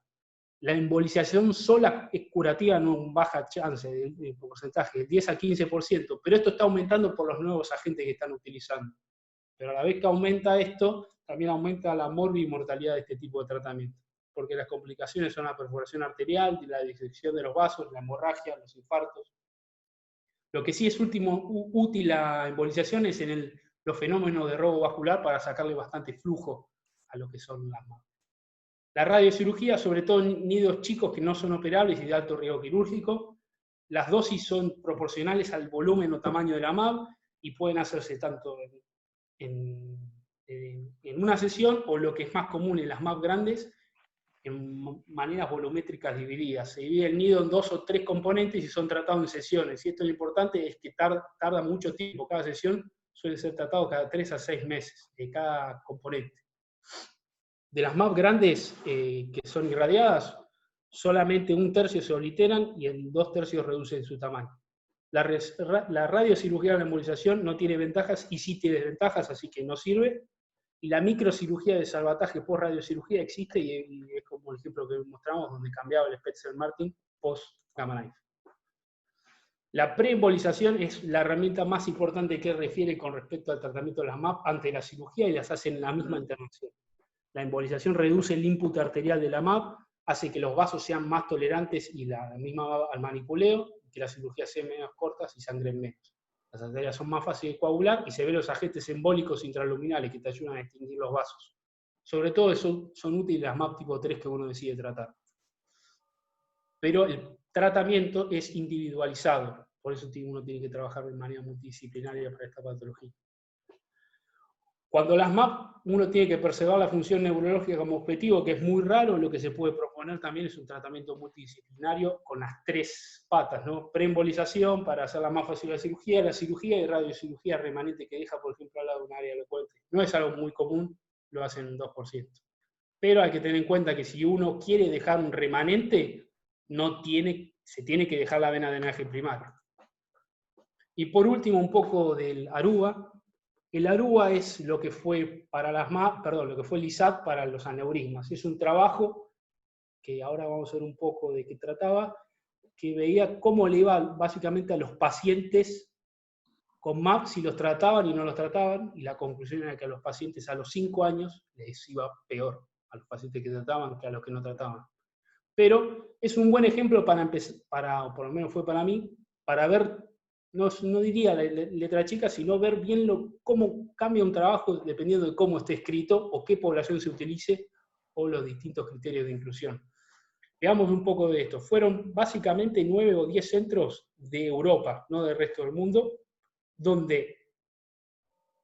La embolización sola es curativa, no baja chance de porcentaje, de 10 a 15%, pero esto está aumentando por los nuevos agentes que están utilizando. Pero a la vez que aumenta esto, también aumenta la mortalidad de este tipo de tratamiento, porque las complicaciones son la perforación arterial, la disección de los vasos, la hemorragia, los infartos. Lo que sí es útil la embolización es en los fenómenos de robo vascular para sacarle bastante flujo a lo que son las MAP. La radiocirugía, sobre todo en nidos chicos que no son operables y de alto riesgo quirúrgico, las dosis son proporcionales al volumen o tamaño de la MAP y pueden hacerse tanto en una sesión, o lo que es más común en las MAP grandes, en maneras volumétricas divididas. Se divide el nido en 2 o 3 componentes y son tratados en sesiones. Y esto lo importante es que tarda mucho tiempo. Cada sesión suele ser tratado cada 3 a 6 meses de cada componente. De las MAP grandes que son irradiadas, solamente 1/3 se obliteran y en 2/3 reducen su tamaño. La radiocirugía de la embolización no tiene ventajas y sí tiene desventajas, así que no sirve. Y la microcirugía de salvataje post-radiocirugía existe y es como el ejemplo que mostramos donde cambiaba el Spetzel-Martin post-Gamma Knife. La preembolización es la herramienta más importante que refiere con respecto al tratamiento de las MAP antes de la cirugía y las hacen en la misma intervención. La embolización reduce el input arterial de la MAP, hace que los vasos sean más tolerantes y la misma al manipuleo, que las cirugías sean menos cortas y sangren menos. Las arterias son más fáciles de coagular y se ven los agentes embólicos intraluminales que te ayudan a extinguir los vasos. Sobre todo eso son útiles las MAP tipo 3 que uno decide tratar. Pero el tratamiento es individualizado, por eso uno tiene que trabajar de manera multidisciplinaria para esta patología. Cuando las MAP uno tiene que preservar la función neurológica como objetivo, que es muy raro, lo que se puede proponer también es un tratamiento multidisciplinario con las 3 patas, ¿no? Preembolización para hacerla más fácil la cirugía y radiocirugía remanente que deja, por ejemplo, al lado de un área elocuente. No es algo muy común, lo hacen un 2%. Pero hay que tener en cuenta que si uno quiere dejar un remanente, se tiene que dejar la vena de drenaje primario. Y por último, un poco del Aruba. El Aruba es lo que fue para las MAP, lo que fue el ISAT para los aneurismas. Es un trabajo que ahora vamos a ver un poco de qué trataba, que veía cómo le iba básicamente a los pacientes con MAP, si los trataban y no los trataban, y la conclusión era que a los pacientes a los 5 años les iba peor a los pacientes que trataban que a los que no trataban. Pero es un buen ejemplo para empezar, o por lo menos fue para mí, para ver, no diría letra chica, sino ver bien cómo cambia un trabajo dependiendo de cómo esté escrito o qué población se utilice o los distintos criterios de inclusión. Veamos un poco de esto. Fueron básicamente 9 o 10 centros de Europa, no del resto del mundo, donde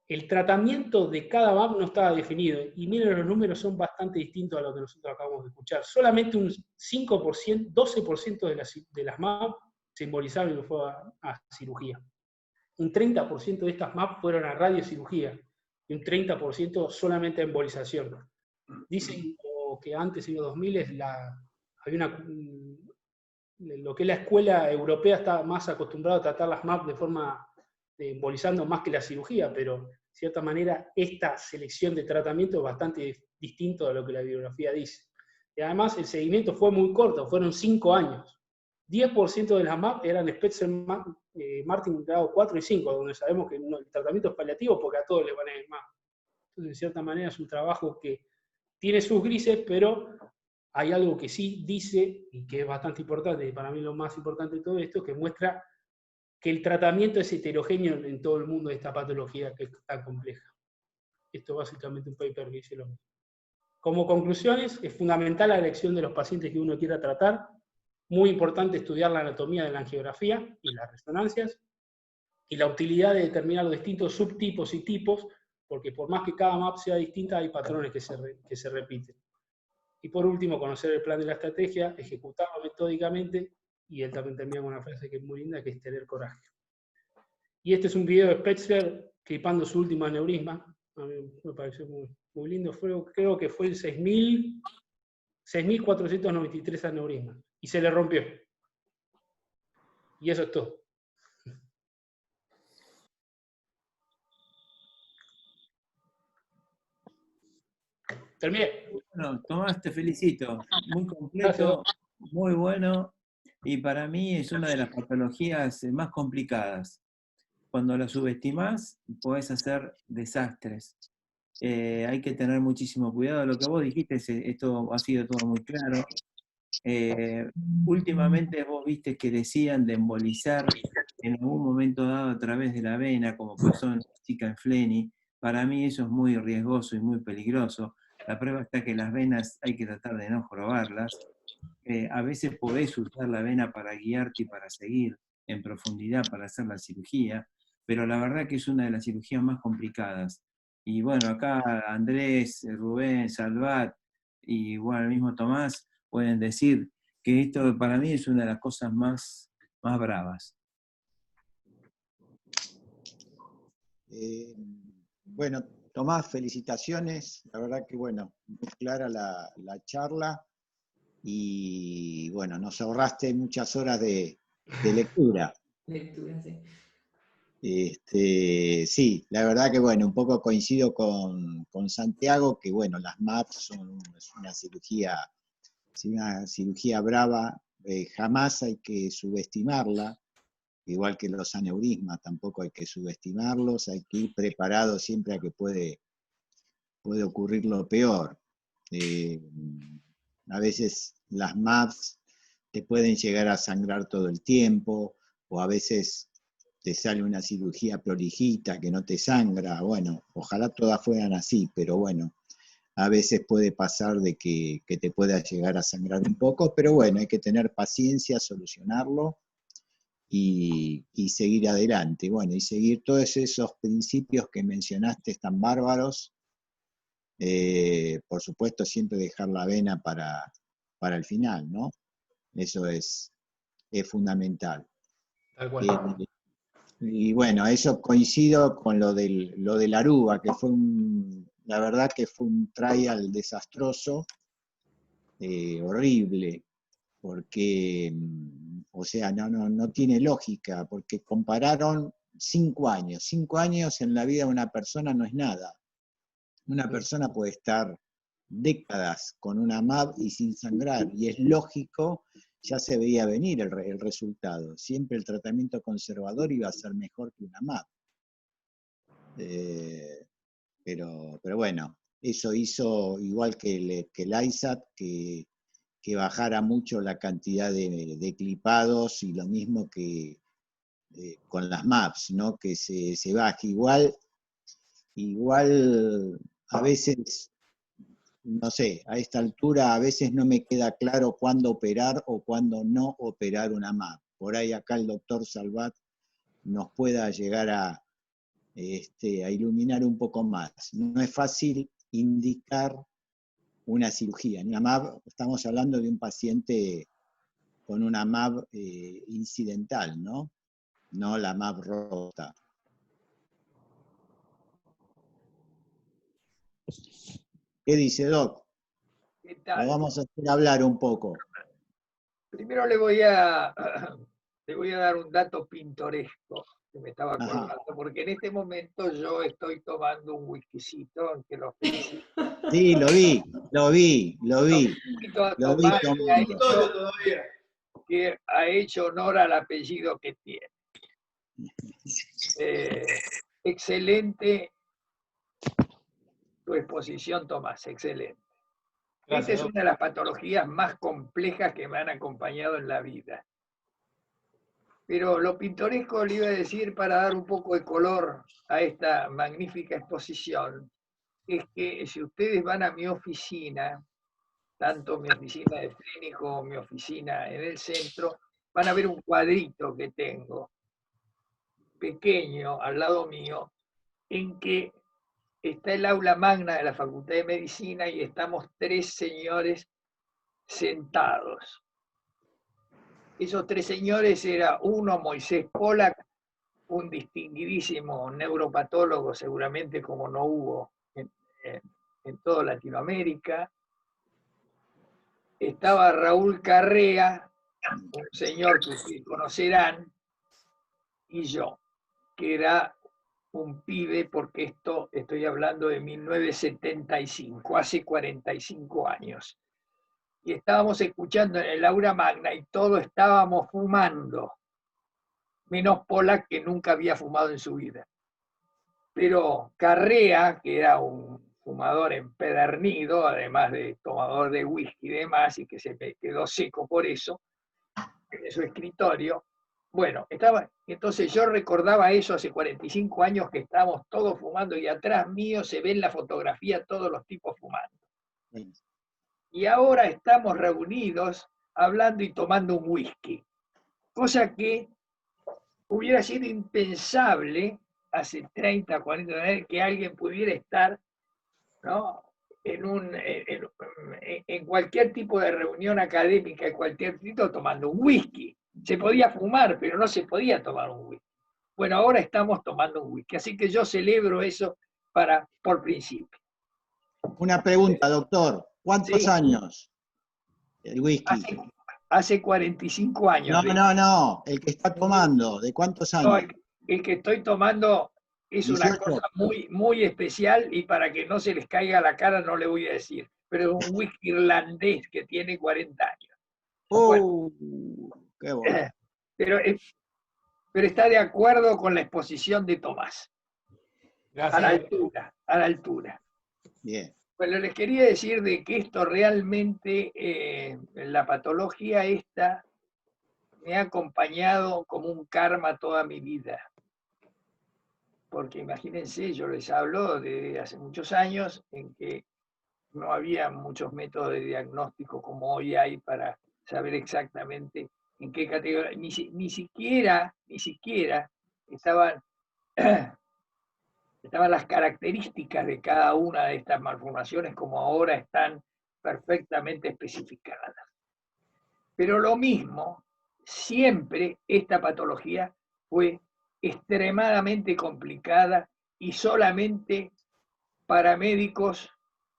el tratamiento de cada MAP no estaba definido. Y miren, los números son bastante distintos a lo que nosotros acabamos de escuchar. Solamente un 5%, 12% de las MAP se embolizaron y fue a cirugía. Un 30% de estas MAP fueron a radiocirugía y un 30% solamente a embolización. Dicen que antes, en los 2000, lo que es la escuela europea está más acostumbrada a tratar las MAP de forma embolizando más que la cirugía, pero de cierta manera esta selección de tratamiento es bastante distinto a lo que la bibliografía dice. Y además el seguimiento fue muy corto, fueron 5 años. 10% de las MAP eran Spetzer-Martin grado 4 y 5, donde sabemos que el tratamiento es paliativo porque a todos les van a ir más. Entonces, de cierta manera, es un trabajo que tiene sus grises, pero hay algo que sí dice, y que es bastante importante, y para mí lo más importante de todo esto, que muestra que el tratamiento es heterogéneo en todo el mundo de esta patología que es tan compleja. Esto es básicamente un paper que dice lo mismo. Como conclusiones, es fundamental la elección de los pacientes que uno quiera tratar, muy importante estudiar la anatomía de la angiografía y las resonancias, y la utilidad de determinar los distintos subtipos y tipos, porque por más que cada MAP sea distinta, hay patrones que se repiten. Y por último, conocer el plan de la estrategia, ejecutarlo metódicamente, y él también termina con una frase que es muy linda, que es tener coraje. Y este es un video de Spetzer clipando su último aneurisma. A mí me pareció muy lindo. Creo que fue el 6.493 aneurismas. Y se le rompió. Y eso es todo. Terminé. Bueno, Tomás, te felicito. Muy completo, muy bueno. Y para mí es una de las patologías más complicadas. Cuando la subestimás, podés hacer desastres. Hay que tener muchísimo cuidado. Lo que vos dijiste, esto ha sido todo muy claro. Últimamente vos viste que decían de embolizar en algún momento dado a través de la vena, como pasó en la chica en Fleni. Para mí eso es muy riesgoso y muy peligroso. La prueba está que las venas hay que tratar de no jorobarlas. A veces podés usar la vena para guiarte y para seguir en profundidad para hacer la cirugía, pero la verdad que es una de las cirugías más complicadas. Y bueno, acá Andrés, Rubén, Salvat y bueno, el mismo Tomás pueden decir que esto para mí es una de las cosas más bravas. Bueno, Tomás, felicitaciones. La verdad que, bueno, muy clara la charla y, bueno, nos ahorraste muchas horas de lectura. Lectura, sí. Sí, la verdad que, bueno, un poco coincido con Santiago, que, bueno, las MAPs es una cirugía brava, jamás hay que subestimarla. Igual que los aneurismas, tampoco hay que subestimarlos, hay que ir preparado siempre a que puede ocurrir lo peor. A veces las MAPs te pueden llegar a sangrar todo el tiempo, o a veces te sale una cirugía prolijita que no te sangra. Bueno, ojalá todas fueran así, pero bueno, a veces puede pasar de que te pueda llegar a sangrar un poco, pero bueno, hay que tener paciencia, solucionarlo. Y seguir adelante, bueno, y seguir todos esos principios que mencionaste tan bárbaros. Por supuesto, siempre dejar la vena para el final, ¿no? Eso es fundamental. Tal cual. Y bueno, eso coincido con lo del Aruba, que fue la verdad que fue un trial desastroso, horrible, porque, o sea, no tiene lógica, porque compararon 5 años. 5 años en la vida de una persona no es nada. Una persona puede estar décadas con una MAP y sin sangrar, y es lógico ya se veía venir el resultado. Siempre el tratamiento conservador iba a ser mejor que una MAP. Pero bueno, eso hizo, igual que el ISAT, que bajara mucho la cantidad de clipados, y lo mismo que con las MAPs, ¿no? Que se baje. Igual a veces, no sé, a esta altura a veces no me queda claro cuándo operar o cuándo no operar una MAP. Por ahí acá el doctor Salvat nos pueda llegar a iluminar un poco más. No es fácil indicar una cirugía. Una MAP, estamos hablando de un paciente con una MAP incidental, ¿no? No la MAP rota. ¿Qué dice, Doc? ¿Qué tal? Lo vamos a hacer hablar un poco. Primero le voy a dar un dato pintoresco que me estaba acordando, porque en este momento yo estoy tomando un whiskycito, aunque lo felicito. Sí, lo vi. Lo invito a Lo vi tomar, tomando. que ha hecho honor al apellido que tiene. Excelente tu exposición, Tomás, excelente. Esta es una de las patologías más complejas que me han acompañado en la vida. Pero lo pintoresco le iba a decir, para dar un poco de color a esta magnífica exposición, es que si ustedes van a mi oficina, tanto mi oficina de Fleni como mi oficina en el centro, van a ver un cuadrito que tengo, pequeño, al lado mío, en que está el aula magna de la Facultad de Medicina y estamos 3 señores sentados. Esos 3 señores era uno, Moisés Pollack, un distinguidísimo neuropatólogo, seguramente como no hubo en toda Latinoamérica. Estaba Raúl Carrea, un señor que ustedes conocerán, y yo, que era un pibe, porque esto estoy hablando de 1975, hace 45 años. Y estábamos escuchando en el aula magna y todos estábamos fumando, menos Pollack, que nunca había fumado en su vida. Pero Carrea, que era un fumador empedernido, además de tomador de whisky y demás, y que se me quedó seco por eso, en su escritorio, bueno, entonces yo recordaba eso hace 45 años, que estábamos todos fumando, y atrás mío se ve en la fotografía todos los tipos fumando. Y ahora estamos reunidos hablando y tomando un whisky, cosa que hubiera sido impensable hace 30, 40 años que alguien pudiera estar, ¿no?, en cualquier tipo de reunión académica, en cualquier sitio, tomando un whisky. Se podía fumar, pero no se podía tomar un whisky. Bueno, ahora estamos tomando un whisky, así que yo celebro eso por principio. Una pregunta, doctor. ¿Cuántos años el whisky? Hace 45 años. No. El que está tomando, ¿de cuántos años? No, el que estoy tomando es 18. Una cosa muy, muy especial, y para que no se les caiga la cara no le voy a decir, pero es un whisky irlandés que tiene 40 años. Bueno, qué bueno. Pero está de acuerdo con la exposición de Tomás. Gracias. A la altura. Bien. Bueno, les quería decir de que esto realmente, la patología esta, me ha acompañado como un karma toda mi vida. Porque imagínense, yo les hablo de hace muchos años en que no había muchos métodos de diagnóstico como hoy hay para saber exactamente en qué categoría, ni siquiera estaban las características de cada una de estas malformaciones como ahora están perfectamente especificadas. Pero lo mismo, siempre esta patología fue extremadamente complicada y solamente para médicos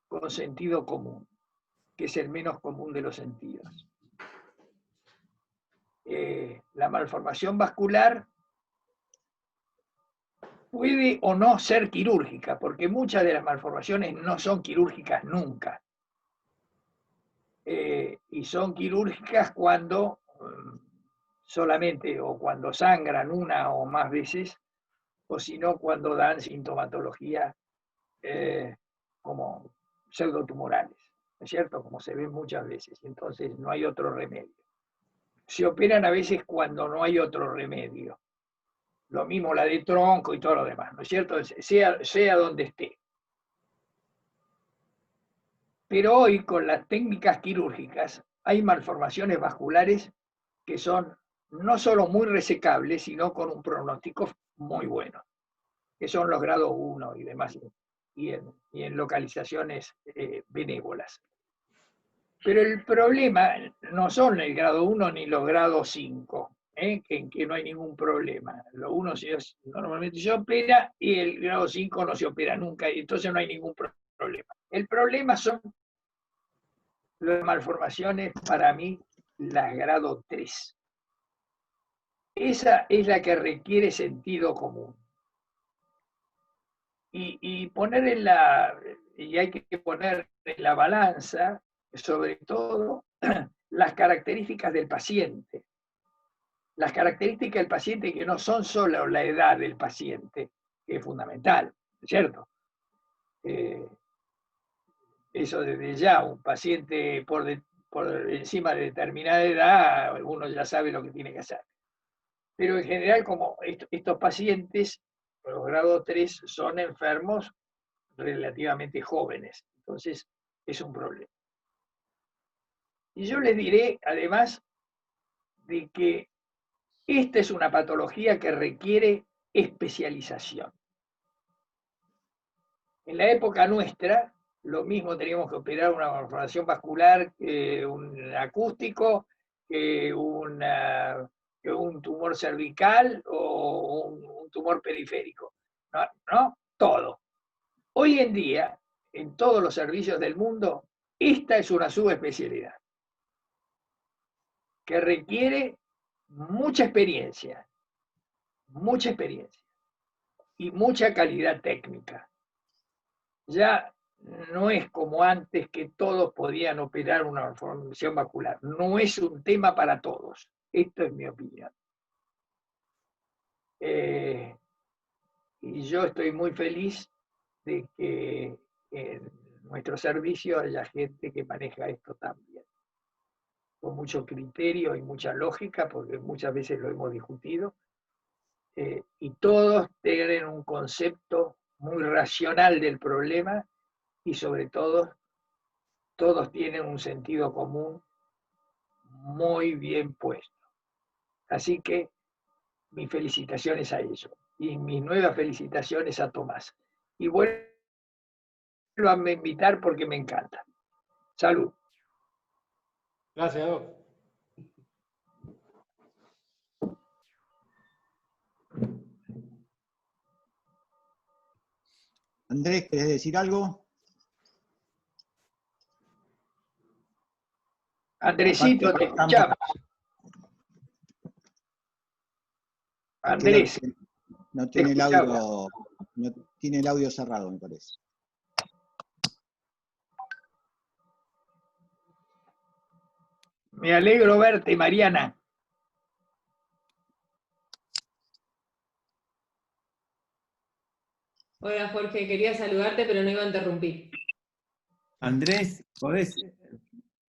con sentido común, que es el menos común de los sentidos. La malformación vascular puede o no ser quirúrgica, porque muchas de las malformaciones no son quirúrgicas nunca. Y y son quirúrgicas cuando solamente o cuando sangran una o más veces, o si no cuando dan sintomatología como pseudotumorales, ¿no es cierto? Como se ve muchas veces, entonces no hay otro remedio. Se operan a veces cuando no hay otro remedio. Lo mismo la de tronco y todo lo demás, ¿no es cierto? Sea donde esté. Pero hoy, con las técnicas quirúrgicas, hay malformaciones vasculares que son no solo muy resecables, sino con un pronóstico muy bueno, que son los grados 1 y demás, y en localizaciones benévolas. Pero el problema no son el grado 1 ni los grados 5, en que no hay ningún problema. Lo 1 normalmente se opera y el grado 5 no se opera nunca, y entonces no hay ningún problema. El problema son las malformaciones, para mí, las grado 3. Esa es la que requiere sentido común. Y hay que poner en la balanza, sobre todo, las características del paciente. Las características del paciente que no son solo la edad del paciente, que es fundamental, ¿cierto? Eso desde ya, un paciente por encima de determinada edad, uno ya sabe lo que tiene que hacer. Pero en general, como estos pacientes, los grado 3, son enfermos relativamente jóvenes, entonces es un problema. Y yo les diré, además, de que esta es una patología que requiere especialización. En la época nuestra, lo mismo teníamos que operar una malformación vascular que un acústico, que un tumor cervical o un tumor periférico. ¿No? Todo. Hoy en día, en todos los servicios del mundo, esta es una subespecialidad que requiere mucha experiencia y mucha calidad técnica. Ya no es como antes que todos podían operar una malformación vascular. No es un tema para todos. Esto es mi opinión. Y yo estoy muy feliz de que en nuestro servicio haya gente que maneja esto también, con mucho criterio y mucha lógica, porque muchas veces lo hemos discutido, y todos tienen un concepto muy racional del problema y sobre todo todos tienen un sentido común muy bien puesto. Así que mis felicitaciones a ellos y mis nuevas felicitaciones a Tomás. Y vuelvo a invitar porque me encanta. Salud. Gracias, Doc. Andrés, ¿querés decir algo? Andresito, te escuchamos. Andrés. No tiene el audio, no tiene el audio cerrado, me parece. Me alegro verte, Mariana. Hola Jorge, quería saludarte, pero no iba a interrumpir. Andrés, ¿podés?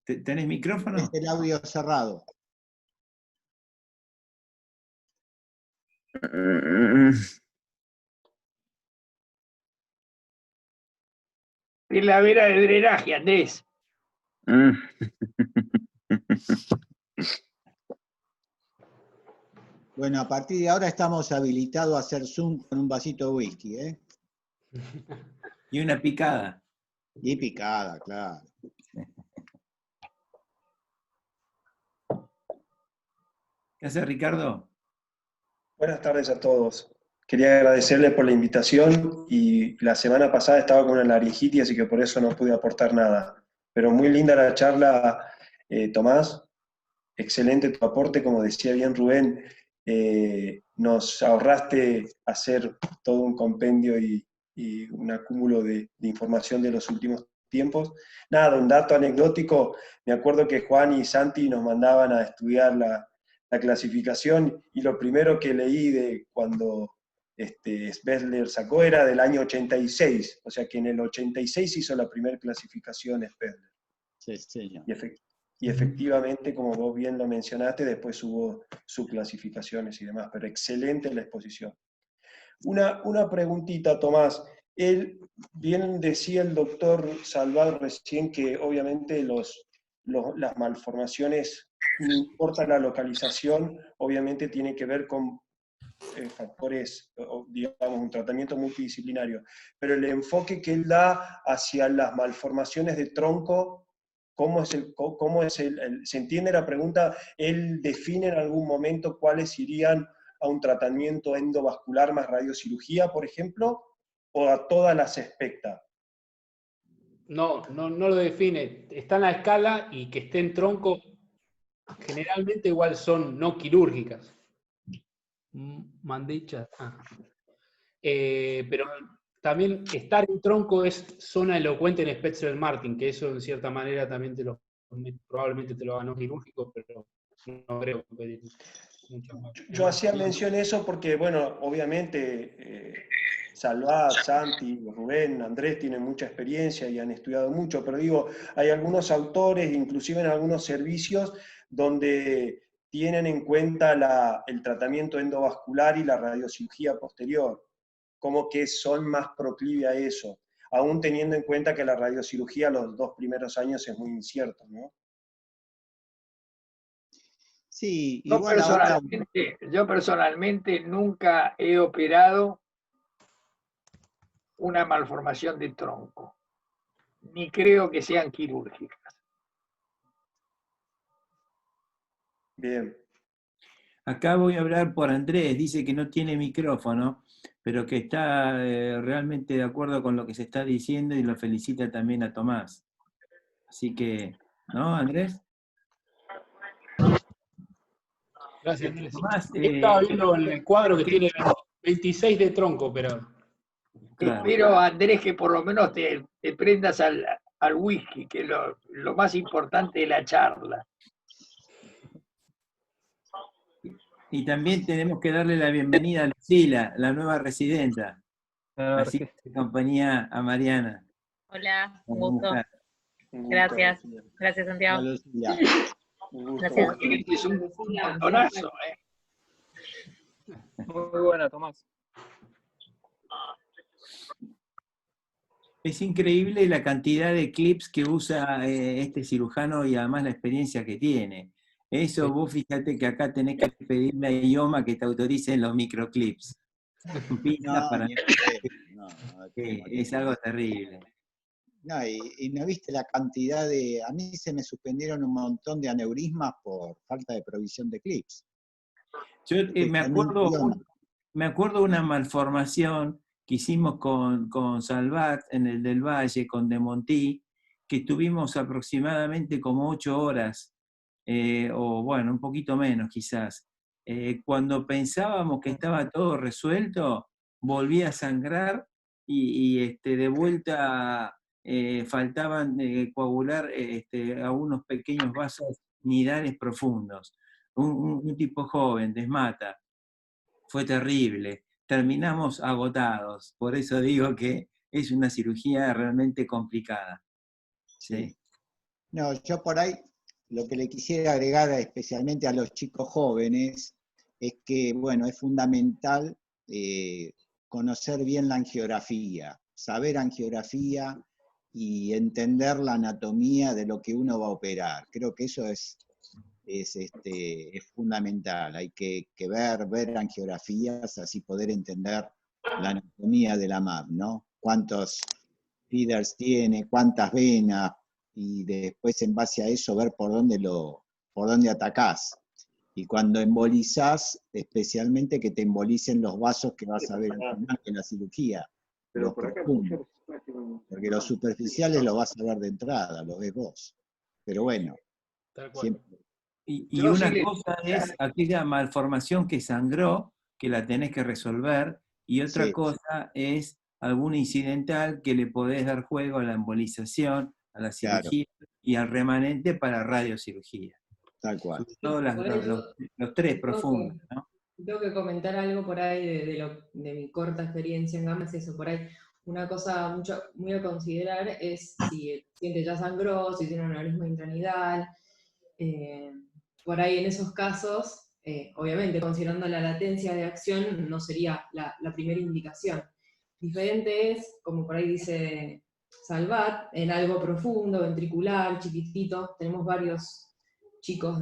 ¿Tenés micrófono? Es el audio cerrado. Es la vera de drenaje, Andrés. Bueno, a partir de ahora estamos habilitados a hacer Zoom con un vasito de whisky, ¿eh? Y una picada. Y picada, claro. ¿Qué haces, Ricardo? Buenas tardes a todos. Quería agradecerles por la invitación y la semana pasada estaba con una laringitis, así que por eso no pude aportar nada. Pero muy linda la charla, Tomás. Excelente tu aporte, como decía bien Rubén. Nos ahorraste hacer todo un compendio y un acúmulo de información de los últimos tiempos. Nada, un dato anecdótico, me acuerdo que Juan y Santi nos mandaban a estudiar la clasificación, y lo primero que leí de cuando Spessler sacó era del año 86, o sea que en el 86 hizo la primera clasificación Spessler. Sí, señor. Y efectivamente, como vos bien lo mencionaste, después hubo subclasificaciones y demás, pero excelente la exposición. Una preguntita, Tomás. Bien decía el doctor Salvat recién que obviamente las malformaciones, no importa la localización, obviamente tiene que ver con factores, digamos, un tratamiento multidisciplinario. Pero el enfoque que él da hacia las malformaciones de tronco, ¿se entiende la pregunta? ¿Él define en algún momento cuáles irían a un tratamiento endovascular más radiocirugía, por ejemplo, o a todas las expecta? No lo define. Está en la escala y que esté en tronco, generalmente igual son no quirúrgicas. Mandé chat. Pero también estar en tronco es zona elocuente en Spetzel-Martin, que eso en cierta manera también probablemente te lo haga no quirúrgico, pero no creo que pedir mucho más. Yo hacía mención eso porque, bueno, obviamente Salvat, Santi, Rubén, Andrés tienen mucha experiencia y han estudiado mucho, pero digo, hay algunos autores, inclusive en algunos servicios, donde tienen en cuenta el tratamiento endovascular y la radiocirugía posterior, como que son más proclive a eso, aún teniendo en cuenta que la radiocirugía los 2 primeros años es muy incierto, ¿no? Sí, igual ahora... Yo personalmente nunca he operado una malformación de tronco, ni creo que sean quirúrgicas. Bien. Acá voy a hablar por Andrés, dice que no tiene micrófono, pero que está realmente de acuerdo con lo que se está diciendo y lo felicita también a Tomás. Así que, ¿no, Andrés? Gracias, Andrés. Tomás, Estaba viendo en el cuadro que tiene 26 de tronco operado. Claro. Espero, Andrés, que por lo menos te prendas al whisky, que es lo más importante de la charla. Y también tenemos que darle la bienvenida a Lucila, la nueva residenta. Así que compañía a Mariana. Hola, un Como gusto. mujer. Gracias. Gracias, Santiago. Gracias. Es un montonazo, Muy buena, Tomás. Es increíble la cantidad de clips que usa este cirujano y además la experiencia que tiene. Eso vos fíjate que acá tenés que pedirle a IOMA que te autoricen los microclips. No, Para... es algo terrible. No, y no viste la cantidad de... A mí se me suspendieron un montón de aneurismas por falta de provisión de clips. Yo me acuerdo una malformación que hicimos con Salvat en el del Valle, con De Monti, que estuvimos aproximadamente como 8 horas, o bueno, un poquito menos quizás. Cuando pensábamos que estaba todo resuelto, volvía a sangrar y de vuelta faltaban coagular a unos pequeños vasos nidales profundos. Un tipo joven, desmata. Fue terrible. Terminamos agotados. Por eso digo que es una cirugía realmente complicada. Sí. No, yo por ahí lo que le quisiera agregar especialmente a los chicos jóvenes es que, bueno, es fundamental conocer bien la angiografía, saber angiografía y entender la anatomía de lo que uno va a operar. Creo que eso es fundamental. Hay que ver angiografías, así poder entender la anatomía de la MAP, ¿no? Cuántos feeders tiene, cuántas venas, y después en base a eso ver por dónde atacás. Y cuando embolizás, especialmente que te embolicen los vasos que vas a ver al final de la cirugía, los profundos. Porque los superficiales los vas a ver de entrada, los ves vos. Pero bueno, siempre. Y una cosa es aquella malformación que sangró, que la tenés que resolver, y otra cosa es alguna incidental que le podés dar juego a la embolización, a la cirugía y al remanente para radiocirugía. Tal cual. Sobre todo los tres profundos, ¿no? Tengo que comentar algo por ahí de mi corta experiencia en GAMA, es eso, por ahí. Una cosa muy a considerar es si el paciente ya sangró, si tiene un aneurisma intranidal. Por ahí en esos casos, obviamente considerando la latencia de acción, no sería la primera indicación. Diferente es, como por ahí dice Salvat, en algo profundo, ventricular, chiquitito. Tenemos varios chicos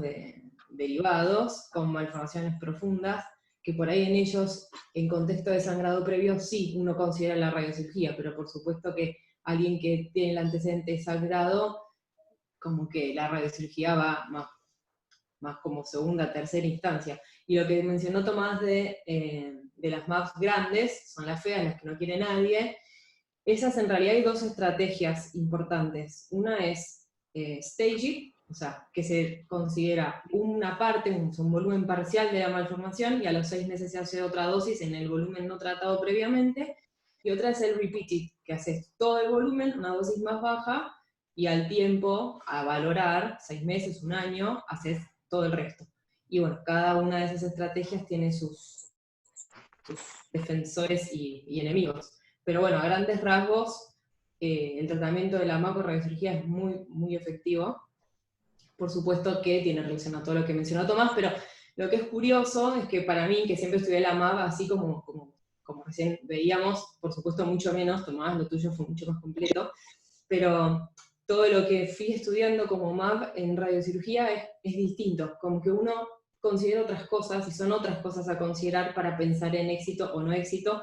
derivados con malformaciones profundas, que por ahí en ellos, en contexto de sangrado previo, sí uno considera la radiocirugía, pero por supuesto que alguien que tiene el antecedente de sangrado, como que la radiocirugía va más como segunda, tercera instancia. Y lo que mencionó Tomás de las MAPs grandes, son las feas, las que no quiere nadie. Esas en realidad hay dos estrategias importantes. Una es staging, o sea, que se considera una parte, un volumen parcial de la malformación, y a los 6 meses se hace otra dosis en el volumen no tratado previamente. Y otra es el repeated, que haces todo el volumen, una dosis más baja, y al tiempo, a valorar, 6 meses, un año, haces todo el resto. Y bueno, cada una de esas estrategias tiene sus defensores y enemigos. Pero bueno, a grandes rasgos, el tratamiento de la macroradiocirugía es muy, muy efectivo. Por supuesto que tiene relación a todo lo que mencionó Tomás, pero lo que es curioso es que para mí, que siempre estudié la MAP, así como recién veíamos, por supuesto mucho menos, Tomás, lo tuyo fue mucho más completo, pero todo lo que fui estudiando como MAP en radiocirugía es distinto, como que uno considera otras cosas, y son otras cosas a considerar para pensar en éxito o no éxito,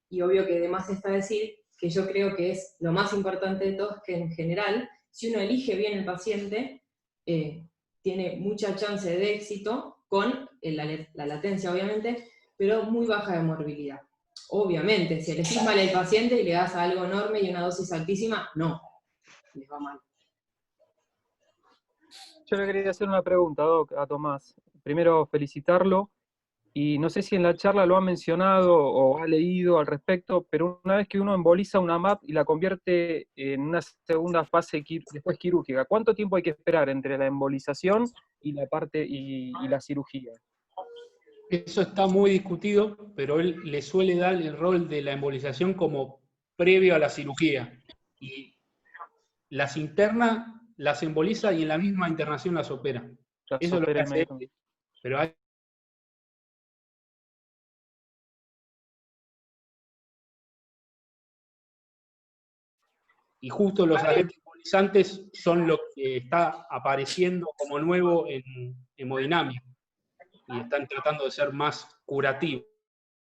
y obvio que además está decir que yo creo que es lo más importante de todo, es que en general, si uno elige bien el paciente, tiene mucha chance de éxito, con la latencia obviamente, pero muy baja de morbilidad. Obviamente, si elegís mal el paciente y le das algo enorme y una dosis altísima, no, les va mal. Yo le quería hacer una pregunta, Doc, a Tomás. Primero, felicitarlo, y no sé si en la charla lo ha mencionado o ha leído al respecto, pero una vez que uno emboliza una MAP y la convierte en una segunda fase después quirúrgica, ¿cuánto tiempo hay que esperar entre la embolización y la cirugía? Eso está muy discutido, pero él le suele dar el rol de la embolización como previo a la cirugía. Y las internas las emboliza y en la misma internación las opera. Eso es lo que hace él. Pero hay... Y justo los agentes embolizantes son lo que está apareciendo como nuevo en hemodinamia. Y están tratando de ser más curativos.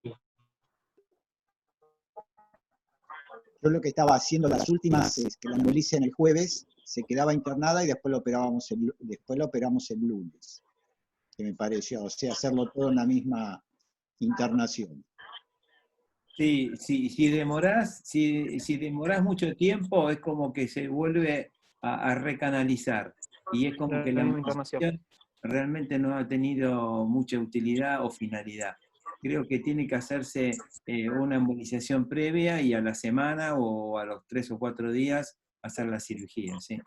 Yo lo que estaba haciendo las últimas es que la embolicen el jueves, se quedaba internada y después lo operamos el lunes. Que me pareció, o sea, hacerlo todo en la misma internación. Sí, si demorás mucho tiempo, es como que se vuelve a recanalizar. Y es como que la embolización realmente no ha tenido mucha utilidad o finalidad. Creo que tiene que hacerse una embolización previa y a la semana o a los 3 o 4 días hacer la cirugía, ¿sí?